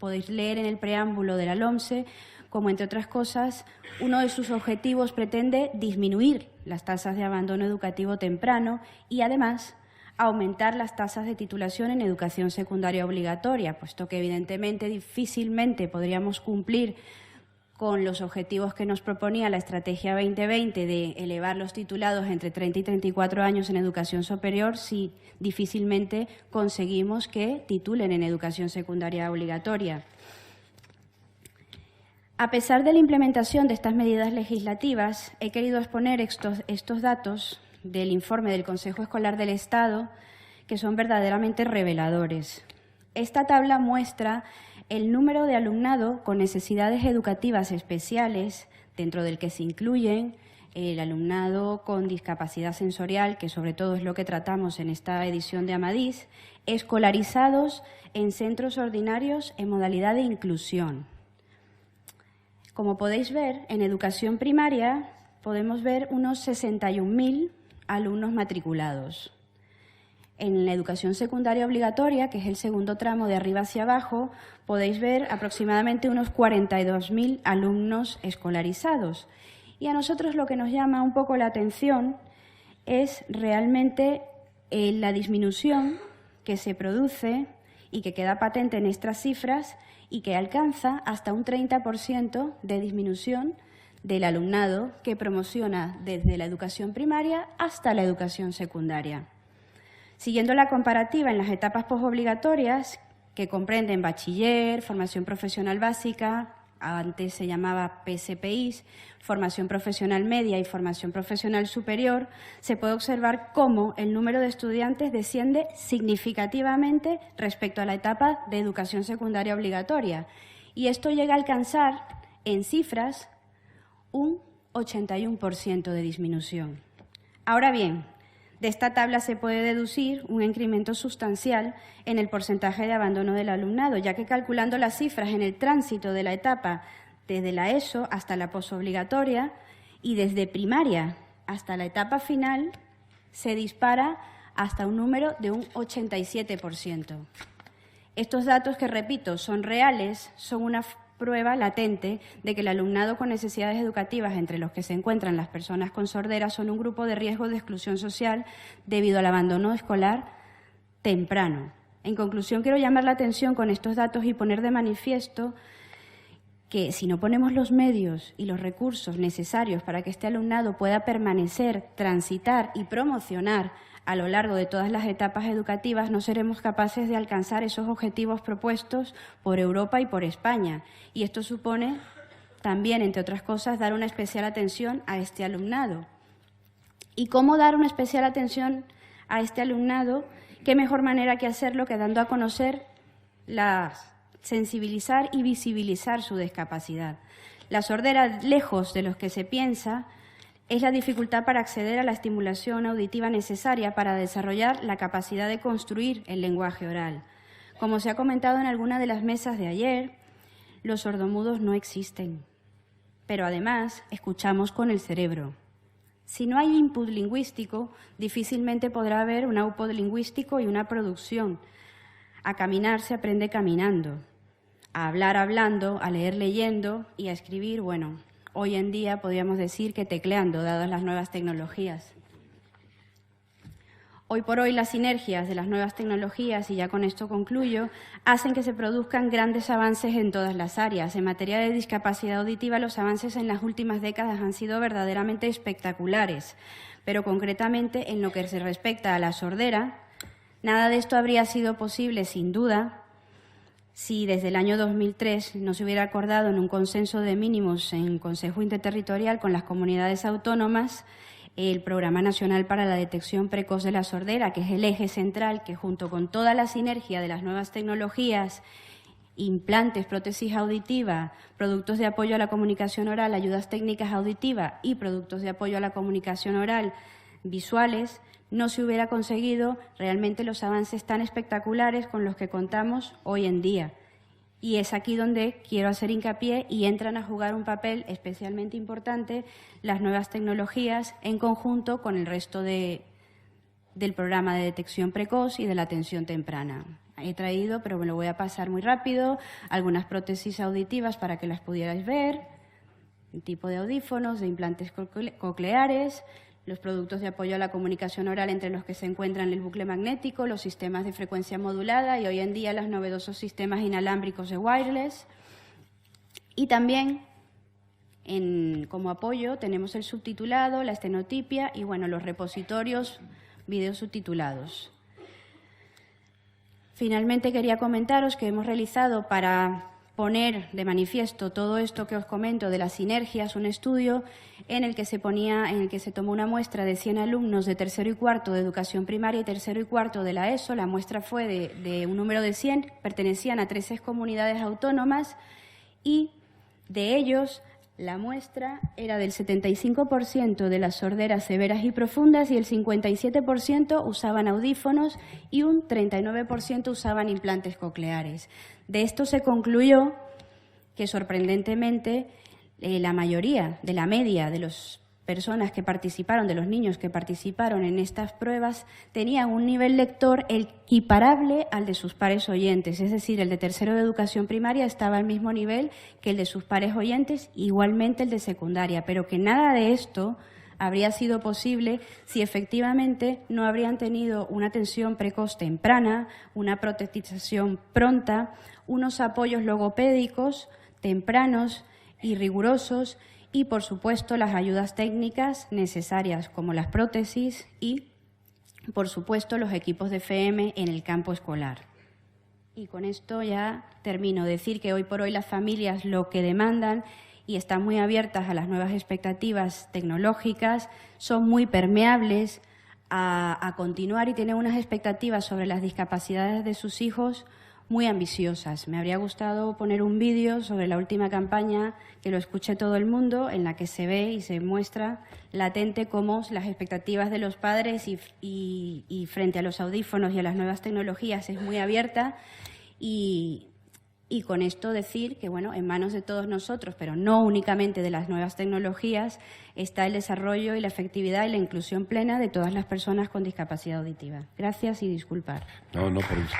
podéis leer en el preámbulo de la LOMSE, como entre otras cosas, uno de sus objetivos pretende disminuir las tasas de abandono educativo temprano y, además, aumentar las tasas de titulación en educación secundaria obligatoria, puesto que, evidentemente, difícilmente podríamos cumplir con los objetivos que nos proponía la Estrategia 2020 de elevar los titulados entre 30 y 34 años en educación superior si difícilmente conseguimos que titulen en educación secundaria obligatoria. A pesar de la implementación de estas medidas legislativas, he querido exponer estos datos del informe del Consejo Escolar del Estado, que son verdaderamente reveladores. Esta tabla muestra el número de alumnado con necesidades educativas especiales, dentro del que se incluyen el alumnado con discapacidad sensorial, que sobre todo es lo que tratamos en esta edición de Amadís, escolarizados en centros ordinarios en modalidad de inclusión. Como podéis ver, en educación primaria podemos ver unos 61.000 alumnos matriculados. En la educación secundaria obligatoria, que es el segundo tramo de arriba hacia abajo, podéis ver aproximadamente unos 42.000 alumnos escolarizados. Y a nosotros lo que nos llama un poco la atención es realmente la disminución que se produce y que queda patente en estas cifras y que alcanza hasta un 30% de disminución del alumnado que promociona desde la educación primaria hasta la educación secundaria. Siguiendo la comparativa en las etapas postobligatorias, que comprenden bachiller, formación profesional básica, antes se llamaba PSPIs, formación profesional media y formación profesional superior, se puede observar cómo el número de estudiantes desciende significativamente respecto a la etapa de educación secundaria obligatoria. Y esto llega a alcanzar, en cifras, un 81% de disminución. Ahora bien, de esta tabla se puede deducir un incremento sustancial en el porcentaje de abandono del alumnado, ya que calculando las cifras en el tránsito de la etapa desde la ESO hasta la posobligatoria y desde primaria hasta la etapa final, se dispara hasta un número de un 87%. Estos datos, que repito, son reales, son una prueba latente de que el alumnado con necesidades educativas, entre los que se encuentran las personas con sordera, son un grupo de riesgo de exclusión social debido al abandono escolar temprano. En conclusión, quiero llamar la atención con estos datos y poner de manifiesto que si no ponemos los medios y los recursos necesarios para que este alumnado pueda permanecer, transitar y promocionar a lo largo de todas las etapas educativas, no seremos capaces de alcanzar esos objetivos propuestos por Europa y por España. Y esto supone también, entre otras cosas, dar una especial atención a este alumnado. ¿Y cómo dar una especial atención a este alumnado? ¿Qué mejor manera que hacerlo que dando a conocer, sensibilizar y visibilizar su discapacidad? La sordera, lejos de lo que se piensa, es la dificultad para acceder a la estimulación auditiva necesaria para desarrollar la capacidad de construir el lenguaje oral. Como se ha comentado en alguna de las mesas de ayer, los sordomudos no existen, pero además escuchamos con el cerebro. Si no hay input lingüístico, difícilmente podrá haber un output lingüístico y una producción. A caminar se aprende caminando, a hablar hablando, a leer leyendo y a escribir, bueno, hoy en día podríamos decir que tecleando, dadas las nuevas tecnologías. Hoy por hoy las sinergias de las nuevas tecnologías, y ya con esto concluyo, hacen que se produzcan grandes avances en todas las áreas. En materia de discapacidad auditiva, los avances en las últimas décadas han sido verdaderamente espectaculares, pero concretamente en lo que se respecta a la sordera, nada de esto habría sido posible, sin duda, si desde el año 2003 no se hubiera acordado en un consenso de mínimos en Consejo Interterritorial con las comunidades autónomas el Programa Nacional para la Detección Precoz de la Sordera, que es el eje central que, junto con toda la sinergia de las nuevas tecnologías, implantes, prótesis auditiva, productos de apoyo a la comunicación oral, ayudas técnicas auditivas y productos de apoyo a la comunicación oral visuales, no se hubiera conseguido realmente los avances tan espectaculares con los que contamos hoy en día. Y es aquí donde quiero hacer hincapié y entran a jugar un papel especialmente importante las nuevas tecnologías en conjunto con el resto del programa de detección precoz y de la atención temprana. He traído, pero me lo voy a pasar muy rápido, algunas prótesis auditivas para que las pudierais ver, un tipo de audífonos, de implantes cocleares, los productos de apoyo a la comunicación oral, entre los que se encuentran el bucle magnético, los sistemas de frecuencia modulada y hoy en día los novedosos sistemas inalámbricos de wireless. Y también, como apoyo, tenemos el subtitulado, la estenotipia y bueno, los repositorios video subtitulados. Finalmente, quería comentaros que hemos realizado, para poner de manifiesto todo esto que os comento de las sinergias, un estudio en el que se tomó una muestra de 100 alumnos de tercero y cuarto de educación primaria y tercero y cuarto de la ESO. La muestra fue de un número de 100, pertenecían a 13 comunidades autónomas y de ellos la muestra era del 75% de las sorderas severas y profundas y el 57% usaban audífonos y un 39% usaban implantes cocleares. De esto se concluyó que, sorprendentemente, la mayoría de la media de las personas que participaron, de los niños que participaron en estas pruebas, tenían un nivel lector equiparable al de sus pares oyentes. Es decir, el de tercero de educación primaria estaba al mismo nivel que el de sus pares oyentes, igualmente el de secundaria, pero que nada de esto habría sido posible si efectivamente no habrían tenido una atención precoz temprana, una protetización pronta, unos apoyos logopédicos tempranos y rigurosos y, por supuesto, las ayudas técnicas necesarias como las prótesis y, por supuesto, los equipos de FM en el campo escolar. Y con esto ya termino. Decir que hoy por hoy las familias lo que demandan y están muy abiertas a las nuevas expectativas tecnológicas, son muy permeables a continuar y tienen unas expectativas sobre las discapacidades de sus hijos muy ambiciosas. Me habría gustado poner un vídeo sobre la última campaña, que lo escuche todo el mundo, en la que se ve y se muestra latente cómo las expectativas de los padres y frente a los audífonos y a las nuevas tecnologías es muy abierta. Y con esto decir que, bueno, en manos de todos nosotros, pero no únicamente de las nuevas tecnologías, está el desarrollo y la efectividad y la inclusión plena de todas las personas con discapacidad auditiva. Gracias y disculpar. No, por eso.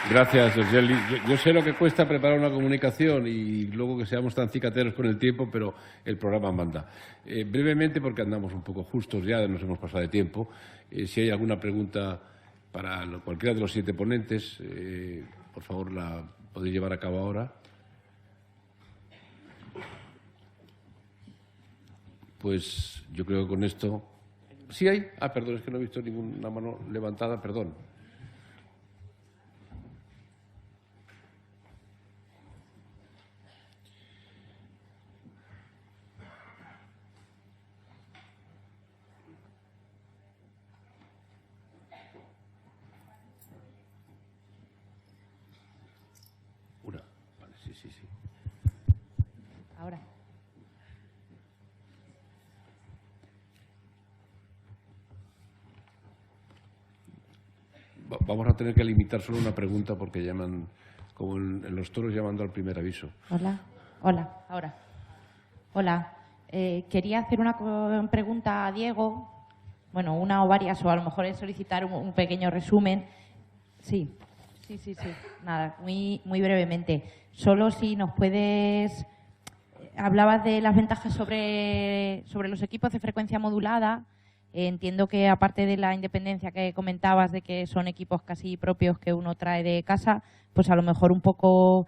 Gracias, Joseli. Yo sé lo que cuesta preparar una comunicación y luego que seamos tan cicateros con el tiempo, pero el programa manda. Brevemente, porque andamos un poco justos ya, nos hemos pasado de tiempo, si hay alguna pregunta para cualquiera de los 7 ponentes, por favor, la podéis llevar a cabo ahora. Pues yo creo que con esto... ¿Sí hay? Perdón, es que no he visto ninguna mano levantada, perdón. Ahora. Vamos a tener que limitar solo una pregunta porque llaman, como en los toros, llamando al primer aviso. Hola, ahora. Hola, quería hacer una pregunta a Diego, bueno, una o varias, o a lo mejor es solicitar un pequeño resumen. Sí. Nada, muy brevemente. Solo si nos puedes... Hablabas de las ventajas sobre los equipos de frecuencia modulada. Entiendo que, aparte de la independencia que comentabas, de que son equipos casi propios que uno trae de casa, pues a lo mejor un poco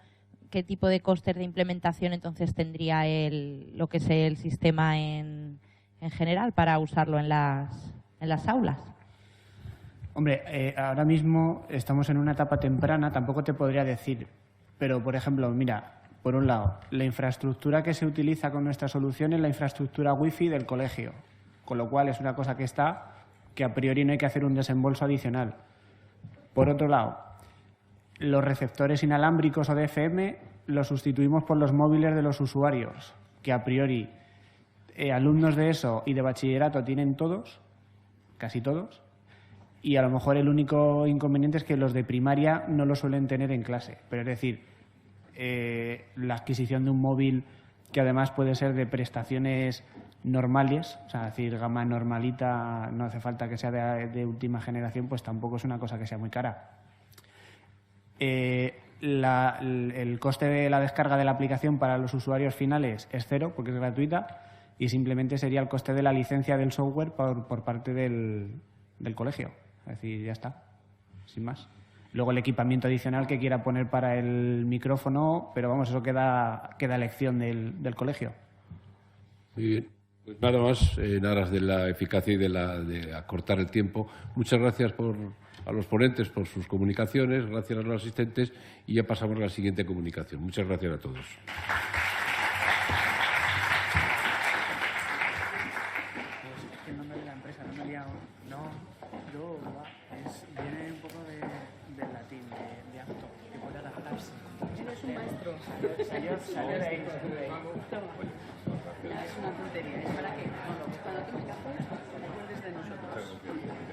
qué tipo de costes de implementación entonces tendría lo que es el sistema en general para usarlo en las aulas. Hombre, ahora mismo estamos en una etapa temprana, tampoco te podría decir, pero por ejemplo, mira, por un lado, la infraestructura que se utiliza con nuestra solución es la infraestructura wifi del colegio, con lo cual es una cosa que está, que a priori no hay que hacer un desembolso adicional. Por otro lado, los receptores inalámbricos o de FM los sustituimos por los móviles de los usuarios, que a priori alumnos de ESO y de bachillerato tienen todos, casi todos, y a lo mejor el único inconveniente es que los de primaria no lo suelen tener en clase. Pero es decir, la adquisición de un móvil que además puede ser de prestaciones normales, o sea, es decir, gama normalita, no hace falta que sea de última generación, pues tampoco es una cosa que sea muy cara. El coste de la descarga de la aplicación para los usuarios finales es cero, porque es gratuita, y simplemente sería el coste de la licencia del software por parte del colegio. Es decir, ya está, sin más. Luego el equipamiento adicional que quiera poner para el micrófono, pero vamos, eso queda a elección del colegio. Muy bien. Pues nada más, en aras de la eficacia y de acortar el tiempo. Muchas gracias a los ponentes por sus comunicaciones, gracias a los asistentes y ya pasamos a la siguiente comunicación. Muchas gracias a todos. ¿Qué nombre de la empresa? No me he liado. No, viene un poco del latín, de acto, que puede adaptarse. Eres un maestro. Salió de ahí. Es una tontería, es para que cuando tengas que hacer, te acuerdes de nosotros.